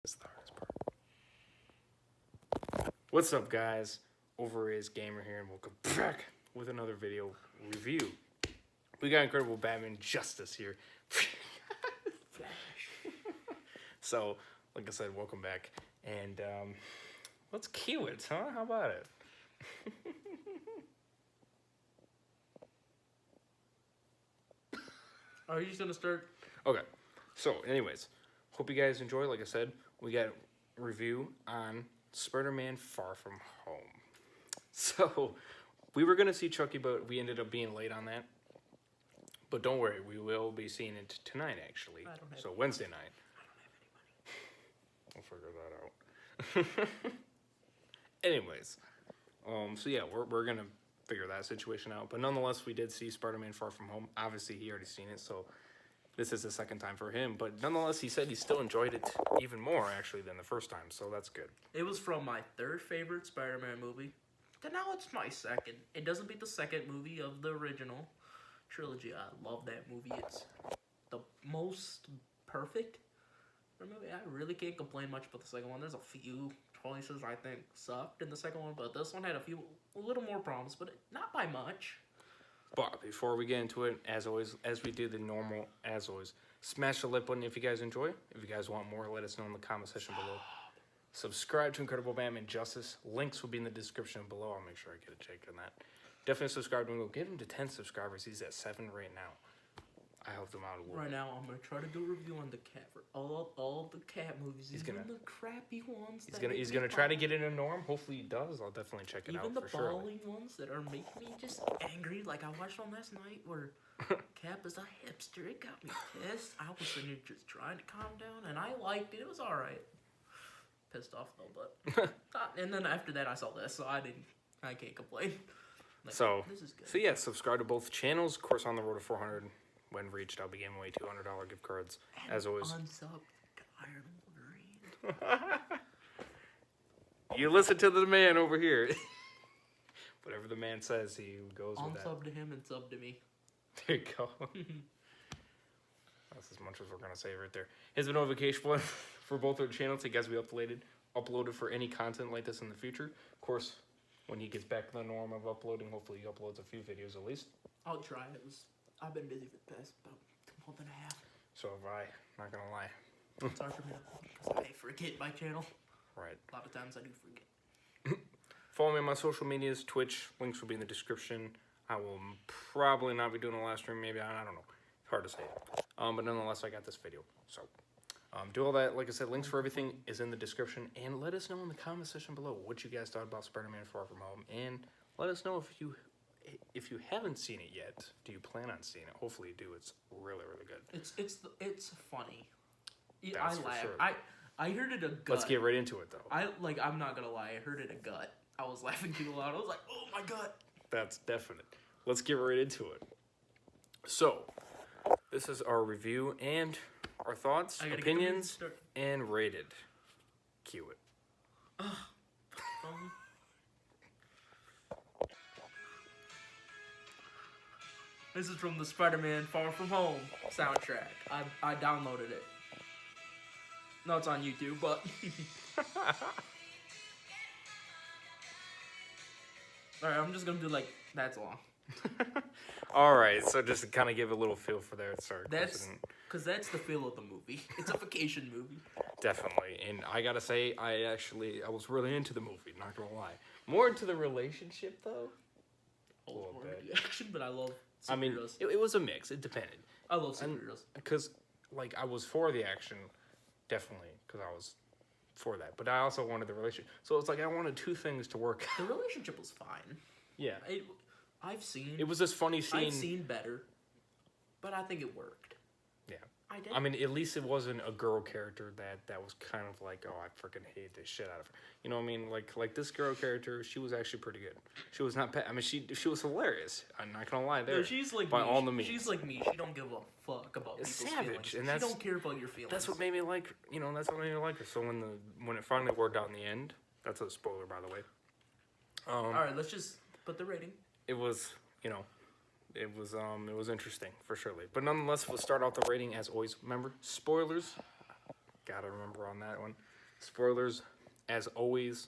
That's the hardest part. What's up, guys? Over is Gamer here, and welcome back with another video review. We got Incredible Batman Justice here. So, like I said, welcome back. And let's cue it, huh? How about it? Are you just gonna start? Okay. So, anyways, hope you guys enjoy. Like I said, we got a review on Spider-Man Far From Home. So, we were gonna see Chucky, but we ended up being late on that. But don't worry, we will be seeing it tonight, actually. So Wednesday night. We'll figure that out. Anyways, so yeah, we're gonna figure that situation out. But nonetheless, we did see Spider-Man Far From Home. Obviously, he already seen it, so this is the second time for him. But nonetheless, he said he still enjoyed it even more, actually, than the first time. So that's good. It was from my third favorite Spider-Man movie. Then now it's my second. It doesn't beat the second movie of the original trilogy. I love that movie. It's the most perfect movie. I really can't complain much about the second one. There's a few choices I think sucked in the second one, but this one had a little more problems, but not by much. But before we get into it, as always, as we do the normal, as always, smash the like button if you guys enjoy. If you guys want more, let us know in the comment section below. Subscribe to Incredible Batman Justice. Links will be in the description below. I'll make sure I get a check on that. Definitely subscribe to him. We'll get him to 10 subscribers. He's at 7 right now. I helped him out a little. Right now, I'm gonna try to do a review on the cat for all the cat movies. Even the crappy ones. He's gonna try to get in a norm. Hopefully he does. I'll definitely check it out for sure. Even the bawling ones that are making me just angry. Like I watched one last night where Cap is a hipster. It got me pissed. I was sitting here just trying to calm down, and I liked it. It was all right. Pissed off though, but and then after that I saw this, so I can't complain. Like, so this is good. So yeah, subscribe to both channels. Of course, on the road to 400. When reached, I'll be giving away $200 gift cards, and as always. Unsubbed Iron Wolverine. You listen to the man over here. Whatever the man says, he goes with that. Unsub to him and sub to me. There you go. That's as much as we're gonna say right there. Here's the notification button for both our channels. You guys will be uploaded for any content like this in the future. Of course, when he gets back to the norm of uploading, hopefully he uploads a few videos at least. I'll try. I've been busy for the past about a month and a half. So have I. Not gonna lie. It's hard for me because I forget my channel. Right. A lot of times I do forget. Follow me on my social medias, Twitch. Links will be in the description. I will probably not be doing a live stream. Maybe I don't know. It's hard to say. But nonetheless, I got this video. So do all that. Like I said, links for everything is in the description. And let us know in the comment section below what you guys thought about Spider-Man Far From Home. And let us know if you haven't seen it yet. Do you plan on seeing it? Hopefully you do. It's really, really good. It's funny. That's I for laughed. sure. I heard it a gut. Let's get right into it, though. I'm not gonna lie. I heard it a gut. I was laughing too loud. I was like, oh my gut. That's definite. Let's get right into it. So, this is our review and our thoughts, opinions, and rated. Cue it. This is from the Spider-Man Far From Home soundtrack. I downloaded it. No, it's on YouTube, but... Alright, I'm just gonna do like, that's long. Alright, so just to kind of give a little feel for there. Sorry. Because that's the feel of the movie. It's a vacation movie. Definitely. And I gotta say, I was really into the movie, not gonna lie. More into the relationship, though. I was more into the action, but I love superheroes. I mean, it was a mix. It depended. I love superheroes. Because, like, I was for the action, definitely, because I was for that. But I also wanted the relationship. So it's like I wanted two things to work out. The relationship was fine. Yeah. It was this funny scene. I've seen better, but I think it worked. Yeah. I did. I mean, at least it wasn't a girl character that was kind of like, oh, I freaking hate this shit out of her. You know what I mean? Like this girl character, she was actually pretty good. She was not I mean, she was hilarious. I'm not gonna lie there. No, she's like by me. all the means. She's like me. She don't give a fuck about people's savage, feelings. and she don't care about your feelings. That's what made me like. That's what made me like her. So when it finally worked out in the end, that's a spoiler, by the way. All right, let's just put the rating. It was, it was interesting for surely. But nonetheless, we'll start off the rating as always. Remember, spoilers. Gotta remember on that one. Spoilers, as always.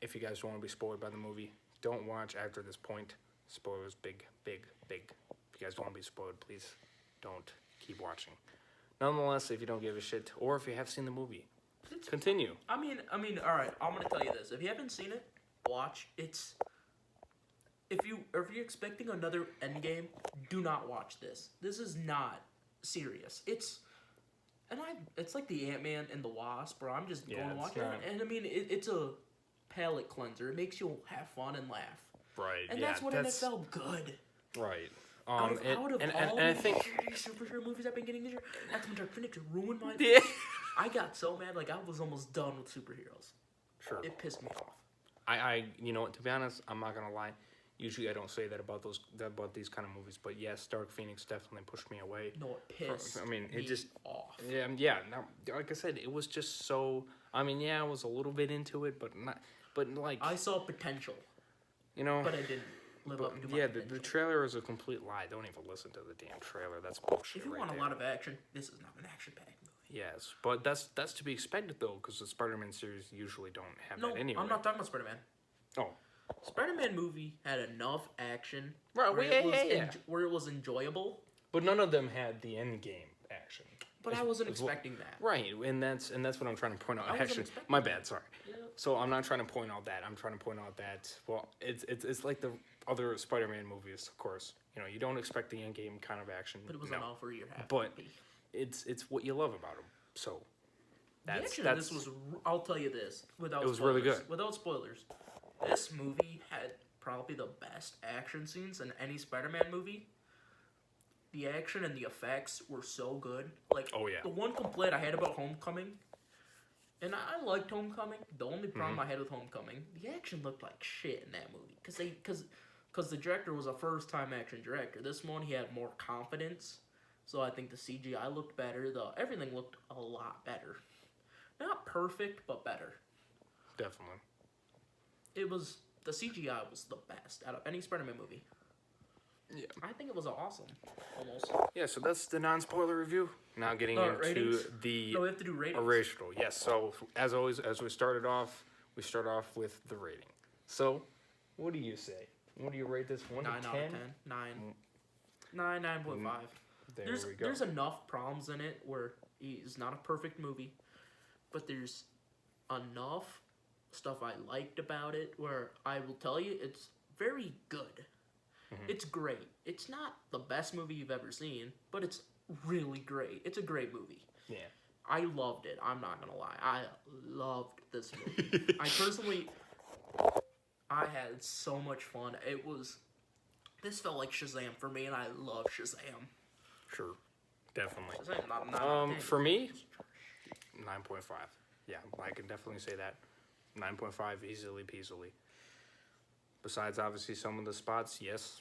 If you guys don't want to be spoiled by the movie, don't watch after this point. Spoilers, big, big, big. If you guys don't want to be spoiled, please don't keep watching. Nonetheless, if you don't give a shit, or if you have seen the movie, continue. I mean, all right. I'm gonna tell you this: if you haven't seen it, watch. It's if you're expecting another Endgame, do not watch this. This is not serious. It's like the Ant-Man and the Wasp, bro. I'm just going to watch it, and I mean, it's a palate cleanser. It makes you have fun and laugh. Right. And yeah, that's what it felt good. Right. Out of all and the I think superhero movies I've been getting this year, X-Men Dark Phoenix ruined my. Yeah. I got so mad, like I was almost done with superheroes. Sure. It pissed me off. You know what? To be honest, I'm not gonna lie. Usually, I don't say that about these kind of movies, but yes, Dark Phoenix definitely pushed me away. No, it pissed. I mean, it me just off. Yeah. Now, like I said, it was just so. I mean, yeah, I was a little bit into it, but not. But like I saw potential, you know. but I didn't live up to my yeah, potential. the trailer is a complete lie. Don't even listen to the damn trailer. That's bullshit. If you right want a there. lot of action, this is not an action-packed movie. Yes, but that's to be expected though, because the Spider-Man series usually don't have No, that anyway. I'm not talking about Spider-Man. Oh, Spider-Man movie had enough action Right, where, well, it was yeah. where it was enjoyable, but none of them had the end game action. but I wasn't Is what- expecting that. Right, and that's what I'm trying to point out. I wasn't Actually, expecting my that. bad. Sorry. Yeah. So I'm not trying to point out that. I'm trying to point out that it's like the other Spider-Man movies. Of course, you don't expect the end game kind of action. But it was no. enough where you're happy. But it's what you love about them. So The action of this was, I'll tell you this, without It was spoilers, really good. Without spoilers, this movie had probably the best action scenes in any Spider-Man movie. The action and the effects were so good. Like, Oh, yeah. the one complaint I had about Homecoming, and I liked Homecoming. The only problem I had with Homecoming, the action looked like shit in that movie because the director was a first-time action director. This one, he had more confidence. So I think the CGI looked better. Everything looked a lot better. Not perfect, but better. definitely. The CGI was the best out of any Spider-Man movie. Yeah. I think it was awesome. Almost. Yeah. So that's the non-spoiler review. Now getting into Ratings? the No, we have to do ratings. original. Yes. So as always, as we start off with the rating. So, what do you say? What do you rate this? 1 9 to out 10? of 10. 9. 9.5. There we go. There's enough problems in it where it's not a perfect movie, but there's enough stuff I liked about it where I will tell you it's very good. It's great. It's not the best movie you've ever seen, but it's really great. It's a great movie. Yeah. I loved it. I'm not gonna lie. I loved this movie. I had so much fun. This felt like Shazam for me, and I love Shazam. Sure. Definitely. Shazam, not For me, 9.5. Yeah, I can definitely say that. 9.5 easily peasily. Besides, obviously, some of the spots, yes.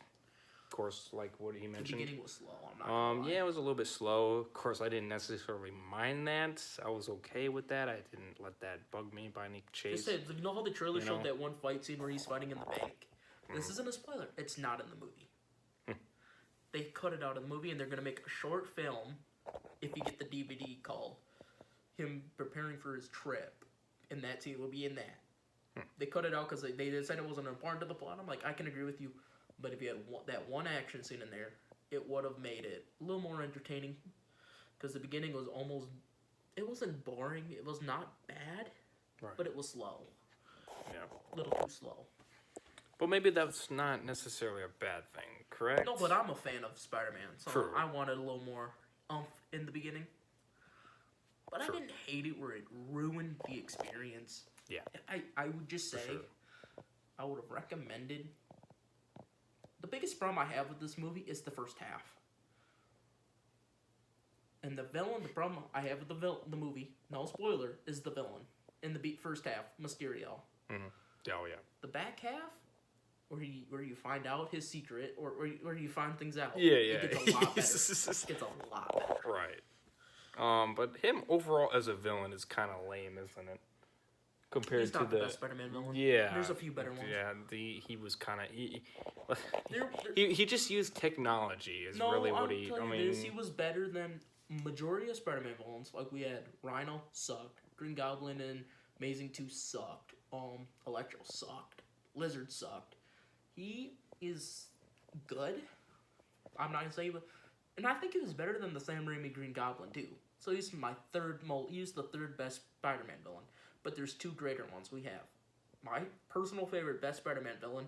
Of course, like what he the mentioned. beginning was slow. I'm not gonna lie. Yeah, it was a little bit slow. Of course, I didn't necessarily mind that. I was okay with that. I didn't let that bug me by any chase. Just say, you know how the trailer You showed know? that one fight scene where he's fighting in the bank? This isn't a spoiler. It's not in the movie. They cut it out of the movie, and they're gonna make a short film. If you get the DVD, called him preparing for his trip, and that scene will be in that. They cut it out because they said it wasn't important to the plot. I'm like, I can agree with you, but if you had that one action scene in there, it would have made it a little more entertaining. Because the beginning was it wasn't boring. It was not bad, Right. but it was slow. Yeah. A little too slow. But maybe that's not necessarily a bad thing, correct? No, but I'm a fan of Spider-Man, so True. I wanted a little more in the beginning. But True. I didn't hate it where it ruined the experience. Yeah. I would just say, sure. I would have recommended. The biggest problem I have with this movie is the first half. And the problem I have with the movie, no spoiler, is the villain. In the first half, Mysterio. Oh, yeah. The back half, where you find out his secret, or where you find things out. Yeah. It gets a lot better. It gets a lot better. Right. But him overall as a villain is kind of lame, isn't it? Compared He's to not the best Spider-Man villain. Yeah. There's a few better ones. Yeah, he was kind of They're- he just used technology is really what I'll he. tell I you mean, this, he was better than majority of Spider-Man villains. Like we had Rhino sucked, Green Goblin and Amazing 2 sucked. Electro sucked. Lizard sucked. He is good. I'm not gonna say, but and I think he was better than the Sam Raimi Green Goblin too. So he's he's the third best Spider-Man villain. But there's two greater ones we have. My personal favorite best Spider-Man villain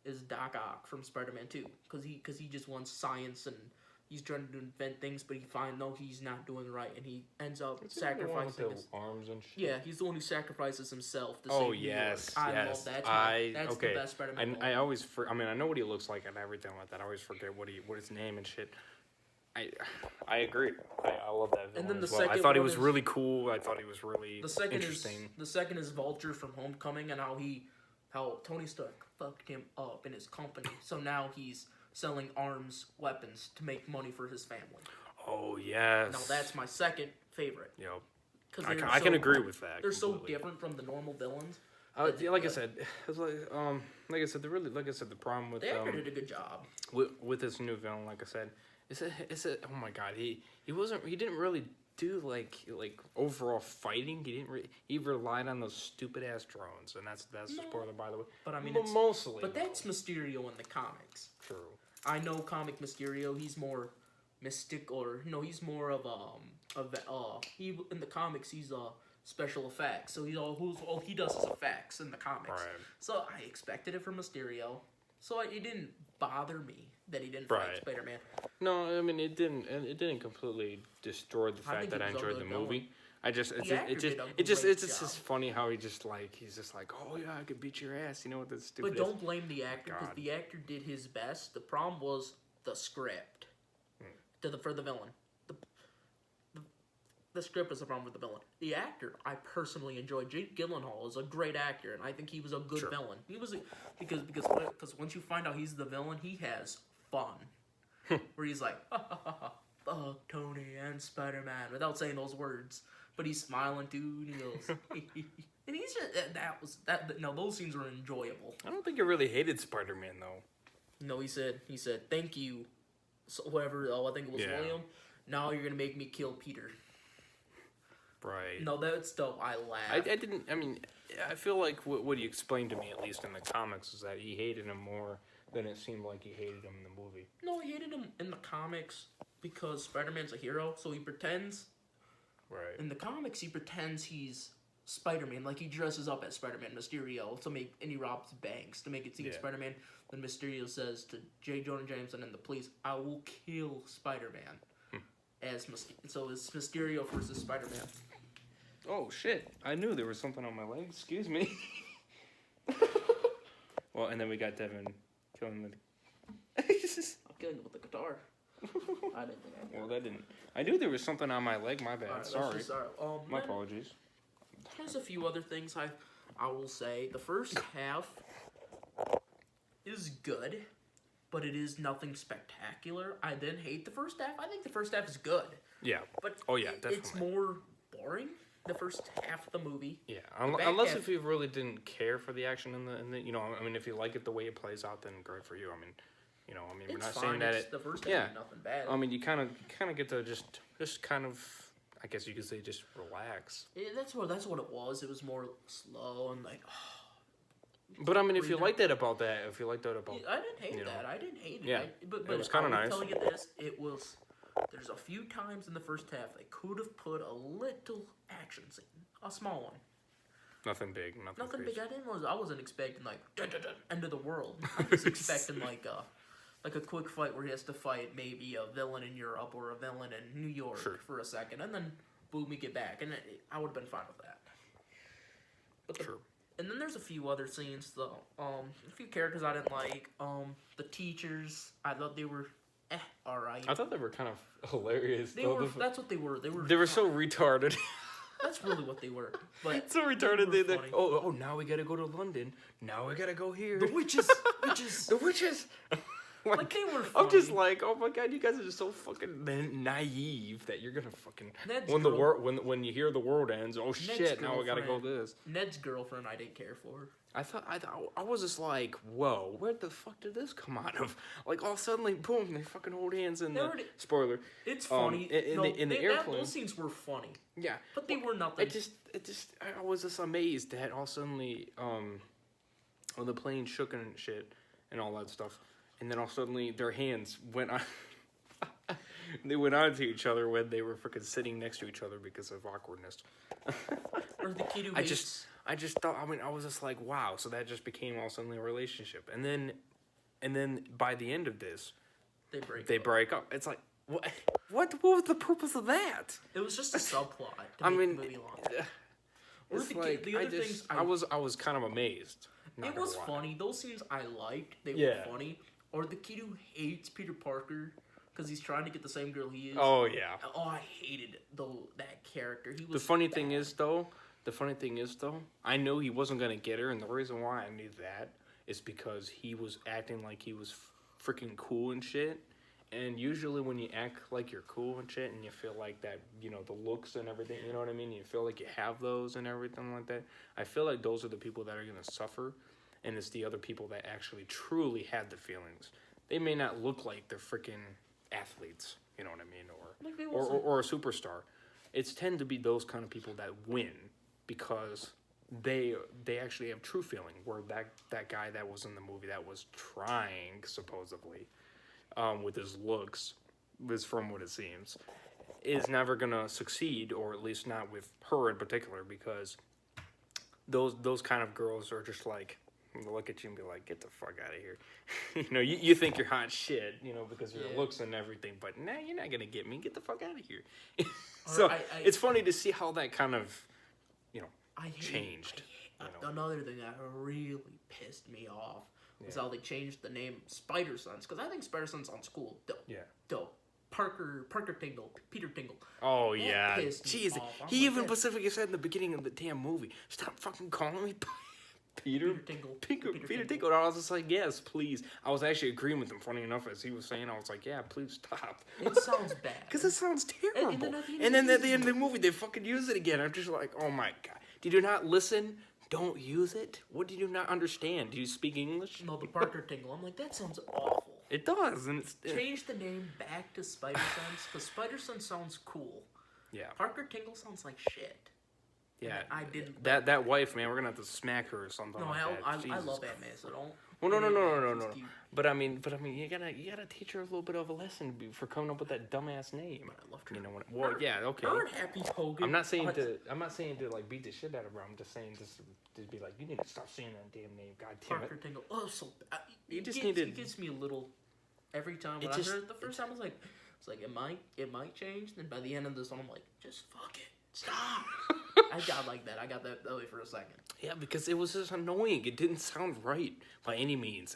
is Doc Ock from Spider-Man 2, because he just wants science and he's trying to invent things, but he's not doing right, and he ends up sacrificing his arms and shit. Yeah, he's the one who sacrifices himself to Oh save New yes, York. I yes. love that. That's okay. the best Spider-Man. I always, I mean, I know what he looks like and everything like that. I always forget what his name and shit. I agree. I love that villain. And then the as well. I second thought he one was is- really cool. I thought he was really The second interesting. is Vulture from Homecoming, and how Tony Stark fucked him up in his company. So now he's selling arms, weapons to make money for his family. Oh yes. Now that's my second favorite. Yep. Because I can agree with that. They're so completely. different from the normal villains. Yeah, like I said, it's like I said, the problem with The actor did a good job. with this new villain, like I said, oh my god, he didn't really do like overall fighting. He relied on those stupid ass drones, and that's a spoiler, by the way. But I mean, mostly. But that's Mysterio in the comics. True. I know comic Mysterio. He's more mystic, or no, he's more of he in the comics he's special effects. So all he does is effects in the comics. Right. So I expected it from Mysterio. So it didn't bother me that he didn't Right. fight Spider-Man. No, I mean it didn't completely destroy the I fact think that it I was a enjoyed the good villain. movie. It's actor did a just great it's job. funny how he's just like, oh yeah, I could beat your ass, you know what this stupid. But don't blame the actor, because God. the actor did his best. The problem was the script for the villain. The script was the problem with the villain. The actor, I personally enjoyed. Jake Gyllenhaal is a great actor, and I think he was a good Sure. villain. He was because once you find out he's the villain, he has fun. Where he's like, fuck Tony and Spider-Man, without saying those words, but he's smiling too, and he goes, and he's just no, those scenes were enjoyable. I don't think I really hated Spider-Man though. No, he said, thank you, so whoever. I think it was Yeah. William. Now you're gonna make me kill Peter. Right. No, that's dope. I laughed. I didn't. I mean, I feel like what he explained to me, at least in the comics, is that he hated him more than it seemed like he hated him in the movie. No, he hated him in the comics because Spider-Man's a hero, so he pretends. Right. In the comics, he pretends he's Spider-Man, like he dresses up as Spider-Man, Mysterio, and he robs banks to make it seem Yeah. Spider-Man. Then Mysterio says to J. Jonah Jameson and the police, "I will kill Spider-Man." So it's Mysterio versus Spider-Man. Oh shit! I knew there was something on my leg. Excuse me. Well, and then we got Devin killing the. I'm killing him with the guitar. I didn't think I Well, that didn't. I knew there was something on my leg. My bad. Alright, Sorry. My then apologies. There's a few other things I will say. The first half is good, but it is nothing spectacular. I didn't hate the first half. I think the first half is good, Yeah. but Oh, yeah, it's definitely. more boring. The first half of the movie. Yeah. back Unless half- if you really didn't care for the action in the I mean, if you like it the way it plays out, then great for you. I mean, we're It's not fine. saying that The first half yeah. is nothing bad. I mean, you kind of get to just kind of, I guess you could say, just relax. That's what it was. It was more slow and like. But I mean, if you Freedom. like that about that, I didn't hate you know. that. I didn't hate it. Yeah. But It was kinda I'm nice. telling you this, it was. There's a few times in the first half they could have put a little action scene, a small one. nothing big, Nothing crazy. big. I wasn't expecting like dun, dun, dun, end of the world. I was expecting like a quick fight where he has to fight maybe a villain in Europe or a villain in New York Sure. for a second, and then boom, we get back, and I would have been fine with that. But True. And then there's a few other scenes though. A few characters I didn't like. The teachers, I thought they were all right. I thought they were kind of hilarious. They were. That's what they were. They They were so retarded. That's really what they were. But so retarded. They They were funny. oh, now we gotta go to London. Now we gotta go here. the witches. The witches. Like they were. I'm just funny. like, oh my god, you guys are just so fucking naive that you're gonna fucking Ned's when the girl- world when you hear the world ends. Oh shit! Now we gotta go girlfriend. this. Ned's girlfriend, I didn't care for. I was just like, whoa, where the fuck did this come out of? Like all suddenly, boom, they fucking hold hands in They the already- spoiler. It's Um, funny. in the airplane. those scenes were funny, Yeah, but they were nothing. I was just amazed that all suddenly, when the plane shook and shit and all that stuff, and then all suddenly their hands went on. They went on to each other when they were freaking sitting next to each other because of awkwardness. Or the kid who I hates... just thought, I mean, I was just like, wow. So that just became all suddenly a relationship, and then by the end of this, They break up. It's like, what was the purpose of that? It was just a subplot to I make mean, the movie longer. Or it's the like, the other things I was kind of amazed. Not It gonna was lie. funny. Those scenes I liked. They Yeah. were funny. Or the kid who hates Peter Parker because he's trying to get the same girl he is. Oh yeah. Oh, I hated that character. He was The funny bad. thing is though, I knew he wasn't gonna get her, and the reason why I knew that is because he was acting like he was freaking cool and shit. And usually when you act like you're cool and shit, and you feel like that, you know, the looks and everything, you know what I mean? You feel like you have those and everything like that. I feel like those are the people that are gonna suffer, and it's the other people that actually truly had the feelings. They may not look like they're freaking athletes, you know what I mean, Like they or a superstar. It's tend to be those kind of people that win because they actually have true feeling. Where that guy that was in the movie that was trying supposedly with his looks, is from what it seems, is never gonna succeed, or at least not with her in particular, because those kind of girls are just like, look at you and be like, get the fuck out of here. You know, you think you're hot shit, you know, because of your Yeah. looks and everything, but nah, you're not gonna get me. Get the fuck out of here. So it's funny to see how that kind of, you know, changed. You know? Another thing that really pissed me off was Yeah. how they changed the name Spider Sense, because I think Spider Sense sounds cool. Dope. Yeah. Dope. Parker Tingle, Peter Tingle. Oh That yeah. pissed me Jeez, off. I'm he like, even that- specifically said in the beginning of the damn movie, stop fucking calling me Peter. Peter Tingle. Peter Tingle. And I was just like, yes, please. I was actually agreeing with him. Funny enough, as he was saying, I was like, yeah, please stop. It sounds bad. Because it sounds terrible. And then at the end And then of the at the end of the movie, they fucking use it again. I'm just like, oh my god. Did you not listen? Don't use it? What did you not understand? Do you speak English? No, the Parker Tingle. I'm like, that sounds awful. It does. And it's. Change the name back to Spider Sense, because Spider Sense sounds cool. Yeah. Parker Tingle sounds like shit. Yeah. I didn't. That wife, man, we're going to have to smack her or something No, like that. I Jesus love Aunt May, so don't. Well, no. She's cute. But I mean, you gotta teach her a little bit of a lesson for coming up with that dumbass name. But I loved her. You know what? Well, yeah, okay. Her and Happy Hogan. I'm not saying oh, to like beat the shit out of her. I'm just saying just to be like, you need to stop saying that damn name. God damn Parker it. Tingle. Oh, so You just gets, need to- It gets me a little. Every time when It I just- heard it the first time, I was like, it might change. Then by the end of this one, I'm like, just fuck it, stop. I got like that. I got that way for a second. Yeah, because it was just annoying. It didn't sound right by any means.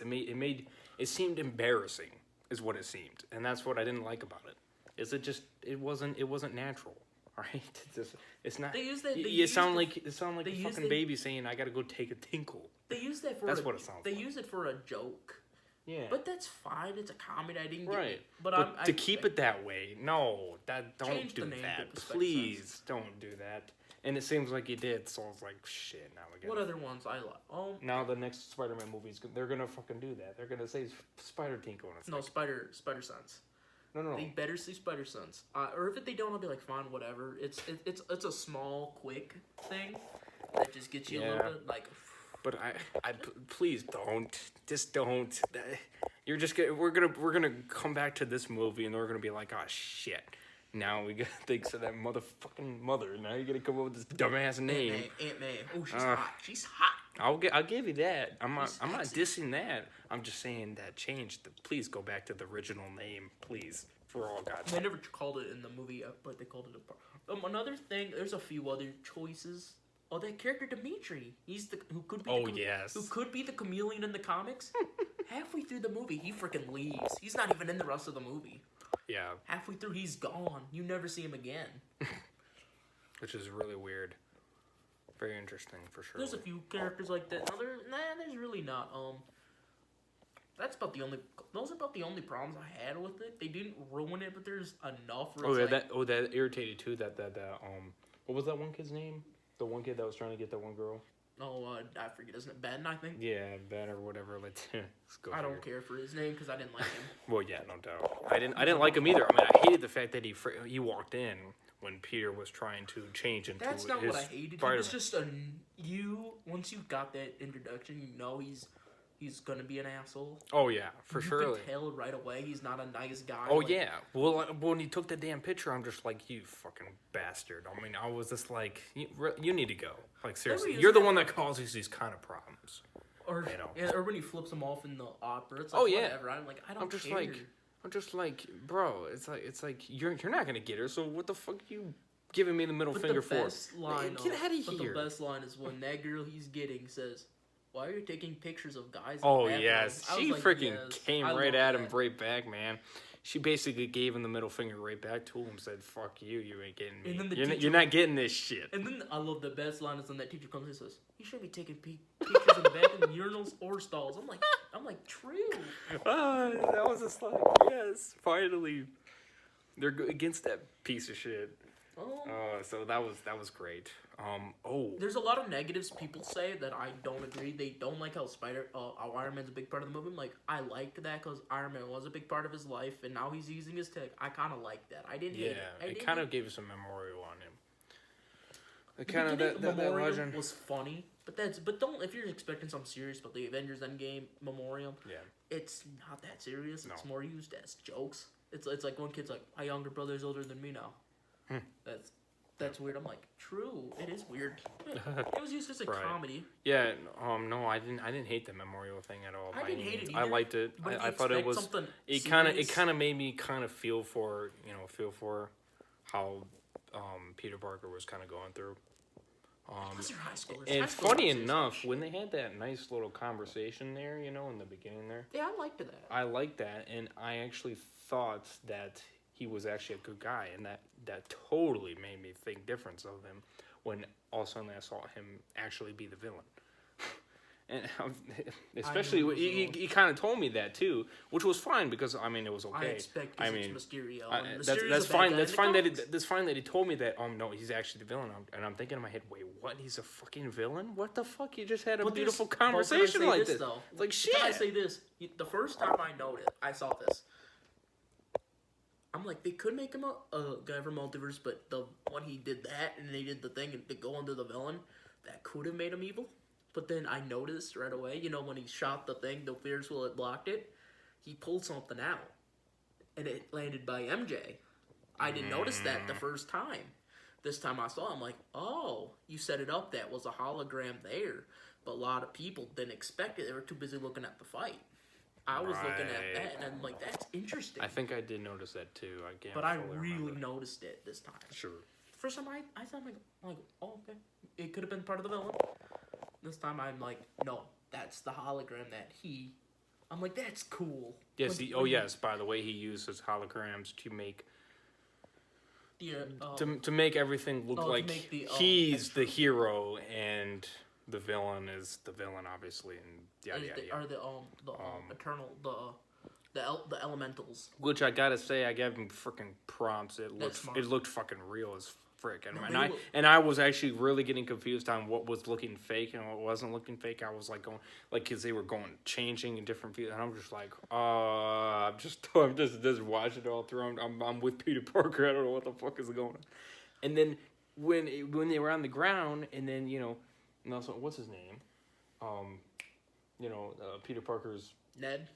It seemed embarrassing, is what it seemed, and that's what I didn't like about it. It wasn't natural. All right, it's not. They use that. You sound like a they use fucking the- baby saying, "I gotta go take a tinkle." They use that for. That's what it sounds They like. use it for a joke. Yeah. But that's fine. It's a comedy. I didn't get Right, it. But to keep it that way, no, don't Change do the name that. to Spider Please don't do that. And it seems like you did, so I was like, shit. Now we got. What other ones I like? Now the next Spider-Man movie they're gonna fucking do that. They're gonna say Spider Tinkle. And it's No, like, Spider Sense. no. They better see Spider Sense. Or if they don't, I'll be like, fine, whatever. It's a small, quick thing that just gets you a Yeah. little bit like. But please don't. Just don't. You're just gonna. We're gonna come back to this movie and we're gonna be like, oh shit. Now we gotta think of that motherfucking mother. Now you're gonna come up with this dumbass name. Aunt May. Oh, she's hot. She's hot. I'll give you that. I'm not sexy. dissing that. I'm just saying that change. Please go back to the original name, please. For all God's They sake. never called it in the movie, but they called it a. Another thing. There's a few other choices. Oh, that character Dimitri. He's who could be. Oh, yes. Who could be the chameleon in the comics? Halfway through the movie, he freaking leaves. He's not even in the rest of the movie. Yeah, Halfway through, he's gone. You never see him again. which is really weird. Very interesting for sure. There's a few characters like that. There's really not. Those are about the only problems I had with it. They didn't ruin it, but there's enough. Where Oh it's yeah, like, that irritated too. That what was that one kid's name? The one kid that was trying to get that one girl. I forget, isn't it Ben? I think. Yeah, Ben or whatever. Let's go. I don't figure. care for his name because I didn't like him. Well, yeah, no doubt. I didn't like him either. I mean, I hated the fact that he walked in when Peter was trying to change into That's not his what I hated. He Spider-Man. was just once you got that introduction, you know he's gonna be an asshole. Oh yeah, for You sure. can tell right away he's not a nice guy. Oh like, yeah. Well, when he took the damn picture, I'm just like, you fucking bastard. I mean, I was just like, you need to go. Like seriously, is you're the that- one that causes these kind of problems. Or You know. yeah, or when he flips him off in the opera, it's like Oh, yeah. whatever. I'm like, I don't I'm just care. like, bro. It's like you're not gonna get her. So what the fuck you giving me the middle But finger the for? best line, Get out of but here. the best line is when that girl he's getting says, "Why are you taking pictures of guys?" in Oh bathrooms?" yes, I was she like, freaking yes, came I right love at him that. right back, man. She basically gave him the middle finger right back to him. Said, "Fuck you, you ain't getting me. And then the You're teacher- you're not getting this shit." And then I love the best line is when that teacher comes and says, "You should be taking pictures in the bathroom, urinals, or stalls." I'm like, true. That was just like, yes, finally, they're against that piece of shit. Oh. So that was great. There's a lot of negatives people say that I don't agree. They don't like how Iron Man's a big part of the movie. I'm like, I liked that because Iron Man was a big part of his life, and now he's using his tech. I kind of like that. I didn't hate Yeah, it. it kind of gave us a memorial on him. It The kind of beginning that Memoriam legend. was funny, but don't if you're expecting something serious about the Avengers Endgame Memoriam, Yeah. it's not that serious. It's No. more used as jokes. It's like one kid's like, my younger brother is older than me now. That's weird. I'm like, true. It is weird. It was used as a Right. comedy. Yeah, no, I didn't hate the memorial thing at all. I by didn't any hate it means. I either, liked it. But if I you thought it expect was. something It serious- kind of made me kind of feel for how Peter Parker was kind of going through. Those are high schoolers. And High schoolers funny don't say enough, such when they had that nice little conversation there, in the beginning there, shit. Yeah, I liked that. I liked that, and I actually thought that he was actually a good guy, and that totally made me think difference of him when all of a sudden I saw him actually be the villain. And especially knew it was he kind of told me that too, which was fine because I mean it was I okay. expect I it's mean, Mysterio. I- and that's Mysterio's that's a bad fine. guy That's in the fine that comics. that's fine that he told me that. No, he's actually the villain. And I'm thinking in my head, wait, what? He's a fucking villain? What the fuck? You just had a But beautiful but can I conversation say like this, this. though? Like shit. Can I say this? The first time I saw this, I'm like, they could make him a guy from Multiverse, but when he did that and they did the thing and to go under the villain, that could have made him evil. But then I noticed right away, when he shot the thing, the Ferris wheel had blocked it, he pulled something out, and it landed by MJ. I didn't notice that the first time. This time I saw, I'm like, oh, you set it up. That was a hologram there. But a lot of people didn't expect it. They were too busy looking at the fight. I was looking at Right. that, and I'm like, that's interesting. I think I did notice that too. I can't. But I fully really remember. noticed it this time. Sure. First time I thought, I'm like, oh, okay. It could have been part of the villain. This time I'm like, no, that's the hologram that he... I'm like, that's cool. Yes. When- Yes. By the way, he uses holograms to make Yeah, to make everything look to like make the, he's the hero and the villain is the villain, obviously, and Are the eternal the elementals? Which I gotta say, I gave him freaking prompts. smart. It looked fucking real as frick, and, No, and they I will- and I was actually really getting confused on what was looking fake and what wasn't looking fake. I was like going because they were going changing in different views, and I'm just like, I'm just watching it all through. I'm with Peter Parker. I don't know what the fuck is going on. And then when they were on the ground, and then and also what's his name, Peter Parker's Ned,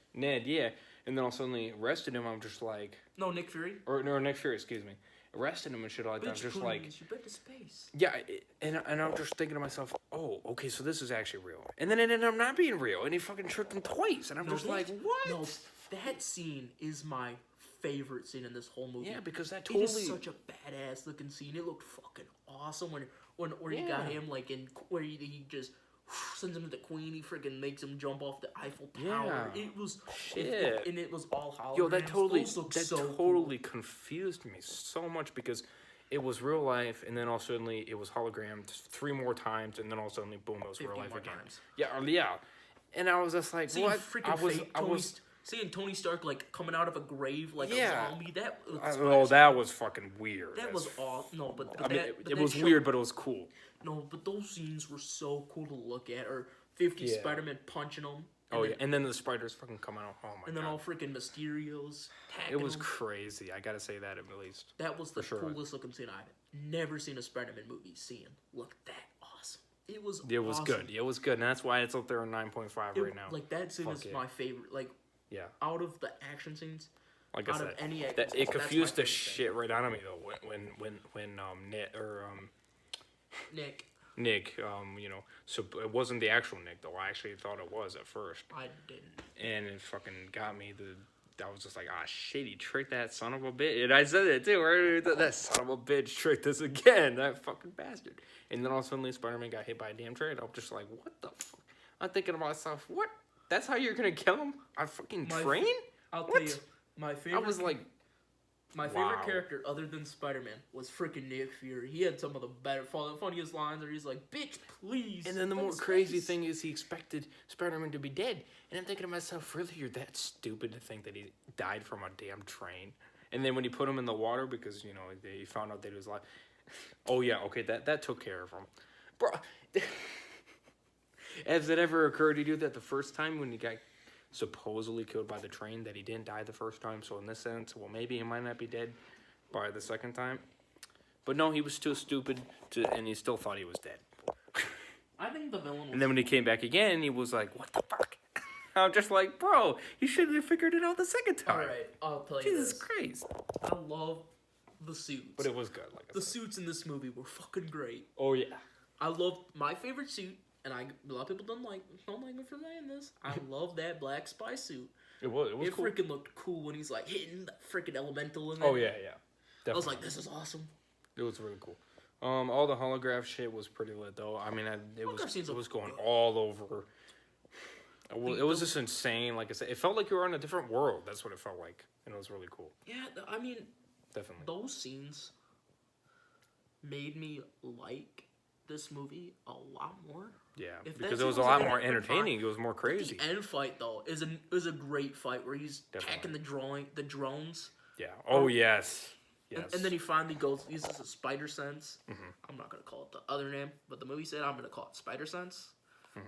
yeah, and then all suddenly arrested him. I'm just like, No, Nick Fury. or no, Nick Fury, excuse me, arrested him and shit like that. I'm just like, you been to space. yeah, and I'm just thinking to myself, oh, okay, so this is actually real. And then it ended up not being real, and he fucking tricked him twice, and I'm just like, what? No, that scene is my favorite scene in this whole movie. Yeah, because that It totally. is such a badass looking scene. It looked fucking awesome when you got Yeah. him like where he just sends him to the Queen. He freaking makes him jump off the Eiffel Tower. Yeah. It was Shit. and it was all holograms. Yo, that Those look so cool. totally confused me so much because it was real life, and then all suddenly it was hologrammed 3 more times, and then all suddenly boom, it was real 50 life more again. times. Yeah, yeah. And I was just like, Seeing what? freaking fake I was seeing Tony Stark like coming out of a grave like Yeah. a zombie. That was fucking weird. That was awesome. No, but I mean, that, but it that was showed- weird, but it was cool. No, but those scenes were so cool to look at. Or 50 Yeah. Spider-Man punching them. And then the spiders fucking come out. Oh my And then god. all freaking Mysterios It was 'em. crazy. I gotta say that at least. That was the sure. coolest looking scene I've never seen a Spider-Man movie look that awesome. It was awesome. Good. It was good, and that's why it's up there on 9.5 right now. Like that scene Fuck is yeah. my favorite. Like Yeah. out of the action scenes, Like I out said, of any action that scenes, it that's my confused the favorite thing. shit right out of me though when Nick so it wasn't the actual Nick though. I actually thought it was at first, I didn't. and it fucking got me. I was just like, ah, shit, he tricked that son of a bitch. And I said it too, right? That son of a bitch tricked us again, that fucking bastard. And then all of a sudden, Spider-Man got hit by a damn train. I'm just like, what the fuck? I'm thinking to myself, what? That's how you're gonna kill him? A fucking train? I'll What? tell you, my favorite. I was like, my favorite wow. character other than Spider-Man was freaking Nick Fury. He had some of the funniest lines where he's like, "Bitch, please." and then the let more us crazy face." thing is he expected Spider-Man to be dead. And I'm thinking to myself, really, you're that stupid to think that he died from a damn train? And then when he put him in the water because, he found out that he was alive. Oh, yeah, okay, that took care of him. Bro, has it ever occurred to you that the first time when he got supposedly killed by the train that he didn't die the first time? So in this sense, well, maybe he might not be dead by the second time. But no, he was too stupid and he still thought he was dead. I think the villain. And then when he came back again, he was like, what the fuck? I'm just like, bro, you should have figured it out the second time. All right, I'll tell you Jesus this. Christ. I love the suits. But it was good, like I The said. suits in this movie were fucking great. Oh, yeah. I love my favorite suit, and a lot of people don't like me for saying this. I love that black spy suit. It was cool. Freaking looked cool when he's like hitting the freaking elemental in there. Oh, yeah, yeah. Definitely. I was like, this is awesome. It was really cool. All the holograph shit was pretty lit, though. I mean, it was going all over. It was just insane. Like I said, it felt like you were in a different world. That's what it felt like. And it was really cool. Yeah, I mean, Definitely. those scenes made me like this movie a lot more. Yeah, If because that it was a scene lot was more like a different entertaining. It was more crazy. The end fight though is a great fight where he's Definitely. attacking the drones. Yeah. Oh, yes. Yes. And then he finally uses a spider sense. I'm not gonna call it the other name, but the movie said I'm gonna call it spider sense,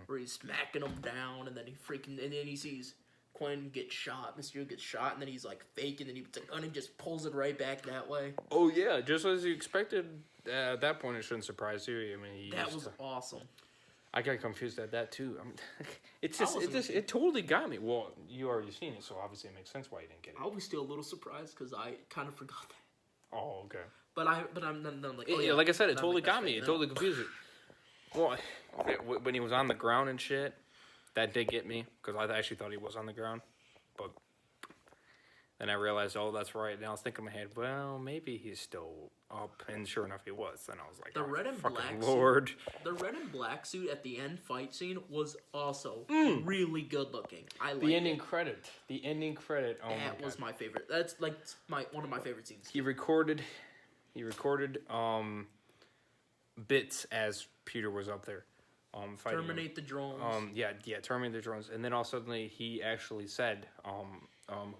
where he's smacking him down, and then he sees Quinn get shot, Mysterio gets shot, and then he's like faking, and he puts a gun and just pulls it right back that way. Oh, yeah. Just as you expected. At that point, it shouldn't surprise you. I mean, That was awesome. I got confused at that too. I mean, wasn't it totally got me. Well, you already seen it, so obviously it makes sense why you didn't get it. I was still a little surprised because I kind of forgot that. Oh, okay. But I'm then like, oh, Yeah, yeah, like I said, it then I'm totally like, that's got me. right It now. totally confused me. Well, when he was on the ground and shit, that did get me because I actually thought he was on the ground, but then I realized, oh, that's right. And I was thinking in my head, well, maybe he's still up, and sure enough, he was. Then I was like, The oh, red and fucking black Lord. The red and black suit at the end fight scene was also really good looking. I liked The ending it. credit. The ending credit. Oh That my was god. my favorite. That's like one of my favorite scenes. He recorded bits as Peter was up there fighting him. Terminate the drones. Terminate the drones, and then all suddenly he actually said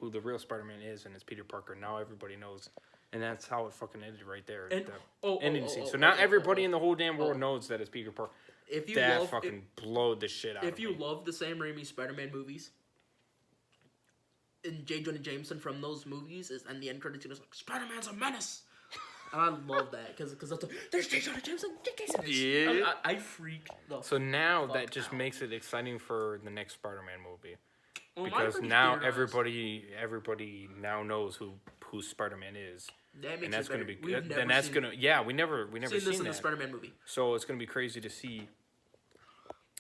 who the real Spider-Man is, and it's Peter Parker. Now everybody knows, and that's how it fucking ended right there. And- the ending scene. So now everybody in the whole damn world oh. knows that it's Peter Parker. if you That love fucking blowed the shit out if of you me. love the Sam Raimi Spider-Man movies, and J. Jonah Jameson from those movies and the end credits scene is like Spider-Man's a menace. And I love that because that's there's J. Jonah Jameson. Yeah. I freaked the. So now Fuck that just out. makes it exciting for the next Spider-Man movie. Well, my Because pretty now theorized- everybody now knows who Spider-Man is, that makes and that's it gonna better. be We've good. never And that's seen, gonna we never seen this in the that. Spider-Man movie. So it's gonna be crazy to see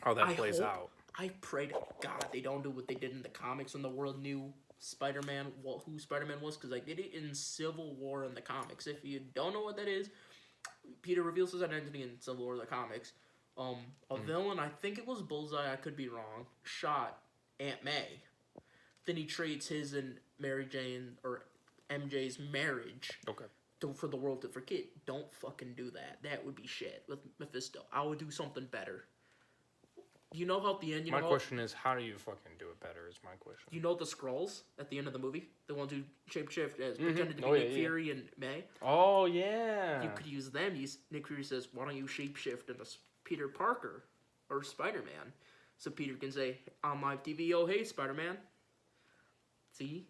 how that plays out. I pray to God they don't do what they did in the comics when the world knew Spider-Man, who Spider-Man was, because they did it in Civil War in the comics. If you don't know what that is, Peter reveals his identity in Civil War the comics. A villain, I think it was Bullseye, I could be wrong, shot Aunt May. Then he trades his and Mary Jane or MJ's marriage Okay. for the world to forget. Don't fucking do that. That would be shit with Mephisto. I would do something better. Do you know how at the end? My question is, how do you fucking do it better? Is my question. Do you know the Skrulls at the end of the movie? The ones who shapeshift as pretended to be Oh, Nick yeah. Fury and May. Oh yeah. You could use them. Nick Fury says, "Why don't you shapeshift into Peter Parker or Spider-Man?" So Peter can say, "On my TV, oh hey Spider-Man." See,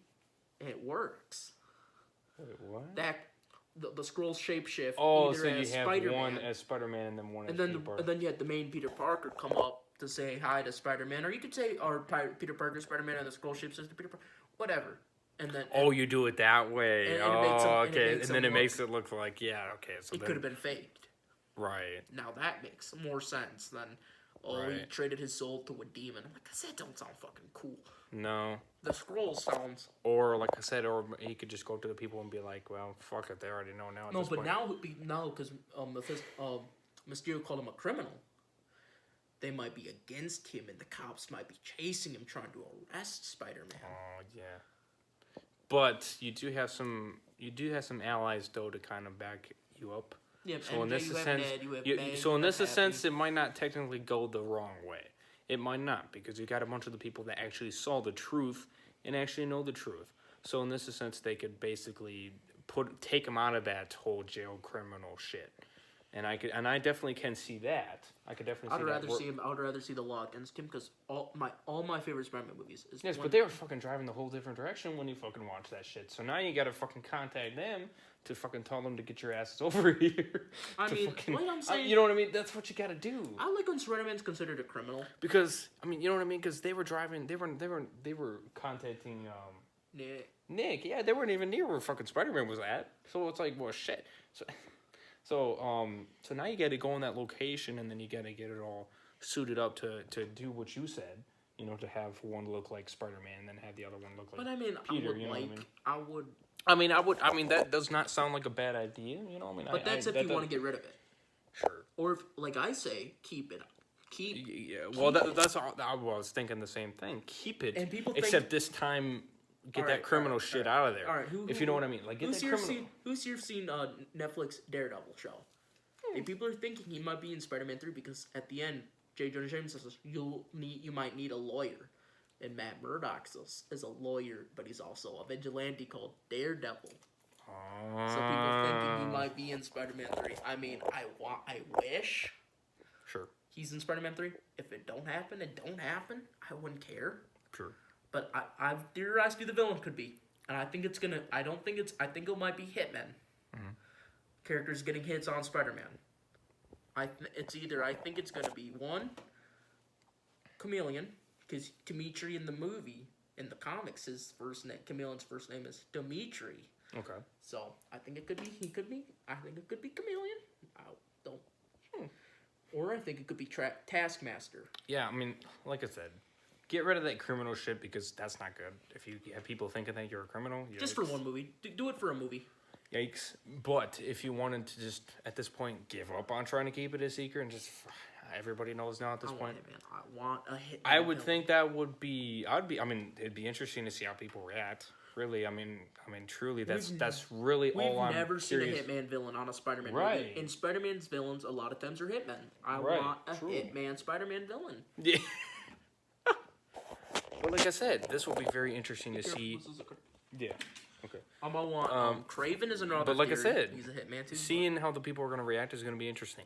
it works. Wait, what? That the Skrulls shapeshift. Oh, either so you as have Spider-Man, one as Spider-Man and then one as and then Peter Parker. and then you had the main Peter Parker come up to say hi to Spider-Man, or you could say, Peter Parker, Spider-Man, and the Skrull shapeshifts to Peter Parker, whatever. And then Oh, you do it that way. And it makes 'em- oh, and it okay. makes And then 'em it makes it look like, yeah, okay. So it then, could have been faked. right. Now that makes more sense than, he Right. traded his soul to a demon. I'm like, that don't sound fucking cool. No. The Skrulls sounds... Or like I said, or he could just go to the people and be like, well, fuck it, they already know now. At No, this but point. now, because Mysterio called him a criminal, they might be against him, and the cops might be chasing him, trying to arrest Spider-Man. Oh yeah. But you do have some allies though to kind of back you up. Yeah, So in MJ, this you have sense, Ned, you have you- May, so you in have this sense, Happy. it might not technically go the wrong way. It might not, because you got a bunch of the people that actually saw the truth and actually know the truth. So in this sense, they could basically take him out of that whole jail criminal shit. And I definitely can see that. I could definitely I'd see rather that. see him. I would rather see the law against him because all my favorite Spider-Man movies is Yes, when- but they were fucking driving the whole different direction when you fucking watch that shit. So now you gotta fucking contact them to fucking tell them to get your asses over here. I to mean, fucking, what I'm saying, you know what I mean? That's what you gotta do. I like when Spider-Man's considered a criminal. Because I mean, you know what I mean? Because they were driving, they were contacting Yeah. Nick. Yeah, they weren't even near where fucking Spider-Man was at. So it's like, well, shit. So now you got to go in that location, and then you got to get it all suited up to do what you said. You know, to have one look like Spider-Man, and then have the other one look like. But I mean, Peter, you know what I mean? I would. I mean that does not sound like a bad idea. You know, I mean. But that's if you want to get rid of it, Sure. or if, like I say, keep it. Keep. Yeah. Well, that's all. I was thinking the same thing. Keep it. And people think- except this time, get All that right, criminal all right, shit all out of there. All right, if you know what I mean, like get who's that here criminal. who's here seen Netflix Daredevil show? And people are thinking he might be in Spider-Man 3 because at the end, J. Jonah Jameson says you might need a lawyer, and Matt Murdock is a lawyer, but he's also a vigilante called Daredevil. So people thinking he might be in Spider-Man 3. I mean, I wish Sure. he's in Spider-Man 3. If it don't happen, it don't happen. I wouldn't care. Sure. But I've theorized who the villain could be, and I think it's gonna. I think it might be Hitman. Characters getting hits on Spider-Man. I think it's gonna be one. Chameleon, because Dimitri in the movie, in the comics, Chameleon's first name is Dimitri. Okay. So I think it could be. I think it could be Chameleon. I don't. Or I think it could be Taskmaster. Yeah, I mean, like I said, get rid of that criminal shit because that's not good. If you have people thinking that you're a criminal, Just for one movie. Do it for a movie. Yikes. But if you wanted to just, at this point, give up on trying to keep it a secret and just, everybody knows now at this I point. want a Hitman. I would villain. think that would be, I mean, it'd be interesting to see how people react. Really, I mean, truly, that's really We've all I'm never seen curious. a Hitman villain on a Spider-Man Right. movie. And Spider-Man's villains, a lot of times, are hitmen. I Right, want a true. Hitman Spider-Man villain. Yeah. But like I said, this will be very interesting to see. Yeah. Okay. I'm gonna want Craven is another. But like I theory. said, he's a hitman too. Seeing how the people are going to react is going to be interesting.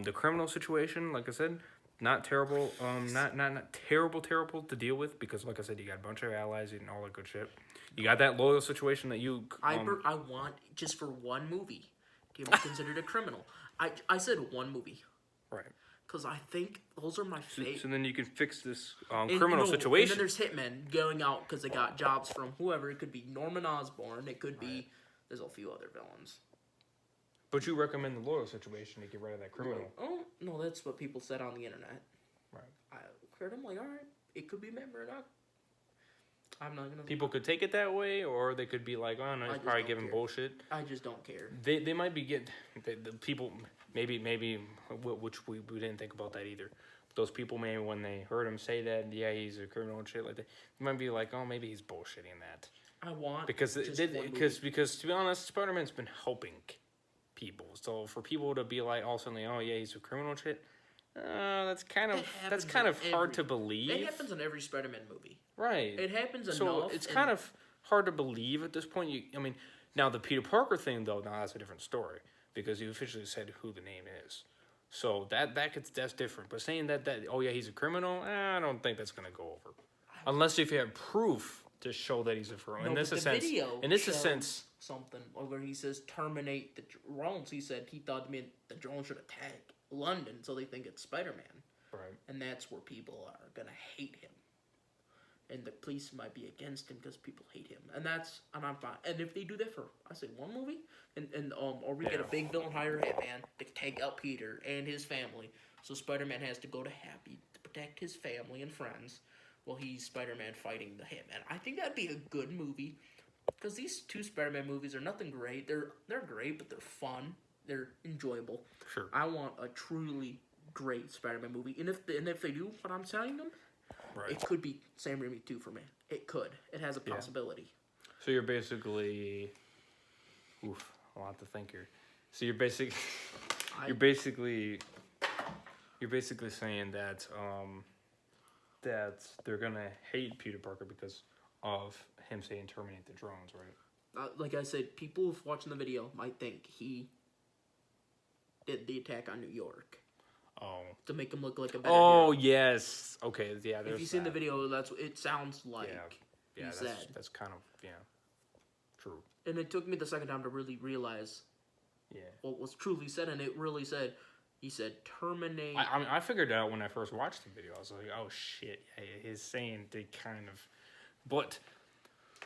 The criminal situation, like I said, not terrible. Not terrible to deal with because, like I said, you got a bunch of allies and all that good shit. You got that loyal situation that you. I want just for one movie to be considered a criminal. I said one movie Right. because I think those are my favorite. So then you can fix this And, criminal And situation. then there's hitmen going out because they got jobs from whoever. It could be Norman Osborn. It could be. There's a few other villains. But you recommend the loyal situation to get rid of that criminal. Oh no, that's what people said on the internet. Right. I heard him like, all right, it could be Matt Murdock. I'm not gonna. People could take it that way, or they could be like, "Oh no, I he's just probably don't giving care. bullshit." I just don't care. They might be the people maybe which we didn't think about that either. Those people maybe when they heard him say that, yeah, he's a criminal and shit like that, they might be like, "Oh, maybe he's bullshitting that." I want Because just one movie. because to be honest, Spider-Man's been helping people. So for people to be like all of a sudden, oh yeah, he's a criminal and shit, That's kind of That that's happens kind in of hard every- to believe. That happens in every Spider-Man movie. Right. It happens So enough. it's and- kind of hard to believe at this point. I mean, now the Peter Parker thing though, now that's a different story because you officially said who the name is. So that's different. But saying that oh yeah, he's a criminal, I don't think that's gonna go over. Unless if you have proof to show that he's a criminal. No, In this but the sense, video in this shows sense, something where he says terminate the drones. He said he thought the drones should attack London, so they think it's Spider-Man, right. and that's where people are gonna hate him, and the police might be against him because people hate him, and I'm fine. And if they do that for I say one movie, or we get a big villain hire Hitman to take out Peter and his family, so Spider-Man has to go to Happy to protect his family and friends. Well, he's Spider-Man fighting the Hitman. I think that'd be a good movie, because these two Spider-Man movies are nothing great. They're great, but they're fun. They're enjoyable. Sure. I want a truly great Spider-Man movie, and if they do what I'm telling them, Right. it could be Sam Raimi 2 for me. It could. It has a possibility. So you're basically, a lot to think here. So you're basically saying that that they're gonna hate Peter Parker because of him saying terminate the drones, right? Like I said, people watching the video might think he did the attack on New York Oh. to make him look like a better Oh hero. yes. Okay. Yeah. If you've seen the video, that's what it sounds like. Yeah. he said. That's kind of true. And it took me the second time to really realize Yeah. what was truly said, and it really said, he said, terminate. I mean, I figured it out when I first watched the video. I was like, oh shit, yeah, he's saying they kind of, but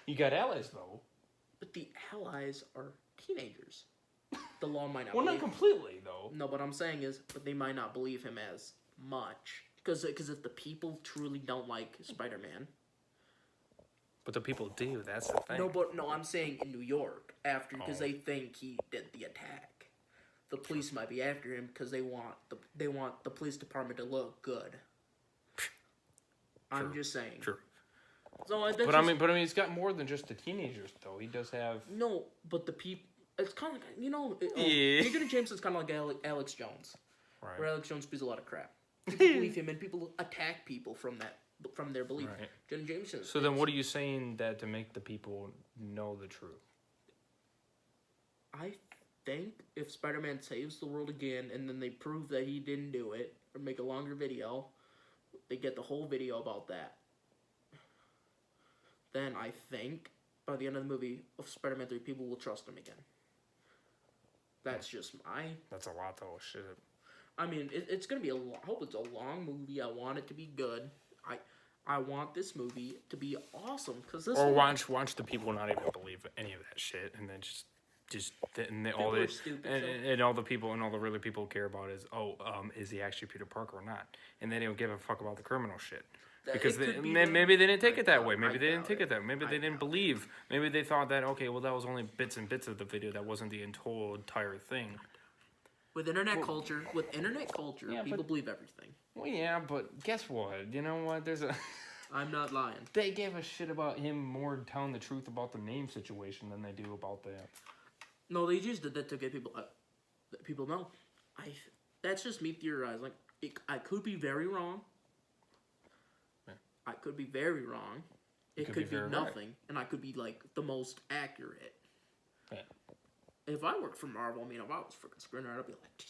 you got allies though. But the allies are teenagers. The law might not Well, believe not completely though. No, what I'm saying is, but they might not believe him as much. Because if the people truly don't like Spider-Man. But the people do. That's the thing. No, I'm saying in New York, because they think he did the attack. The police might be after him because they want the police department to look good. I'm just saying. True. So But I mean, he's got more than just the teenagers though. He does have. no, but the people. It's kind of like Yeah. Jonah Jameson's kind of like Alex Jones, Right. where Alex Jones speaks a lot of crap. People believe him, and people attack people from their belief. Right. Jonah Jameson. So then, what are you saying that to make the people know the truth? I think if Spider-Man saves the world again, and then they prove that he didn't do it, or make a longer video, they get the whole video about that. Then I think by the end of the movie of Spider-Man 3, people will trust him again. That's just That's a lot though. Shit. I mean, it's gonna be I hope it's a long movie. I want it to be good. I want this movie to be awesome because this. Or watch the people not even believe any of that shit, and then all are the stupid, and all the people and all the really people care about is he actually Peter Parker or not? And they don't give a fuck about the criminal shit. Because maybe they didn't take it that way. Maybe they didn't take it that way. Maybe they didn't believe. Maybe they thought that, okay, well, that was only bits and bits of the video. That wasn't the entire thing. With internet culture, Yeah, people but- believe everything. Well, yeah, but guess what? You know what? I'm not lying. They gave a shit about him more telling the truth about the name situation than they do about the... No, they used that to get people. People know. That's just me theorizing. Like, I could be very wrong. Yeah. I could be very wrong. It could be could be very nothing, and I could be like the most accurate. Yeah. If I worked for Marvel, I mean, if I was freaking screenwriter, I'd be like,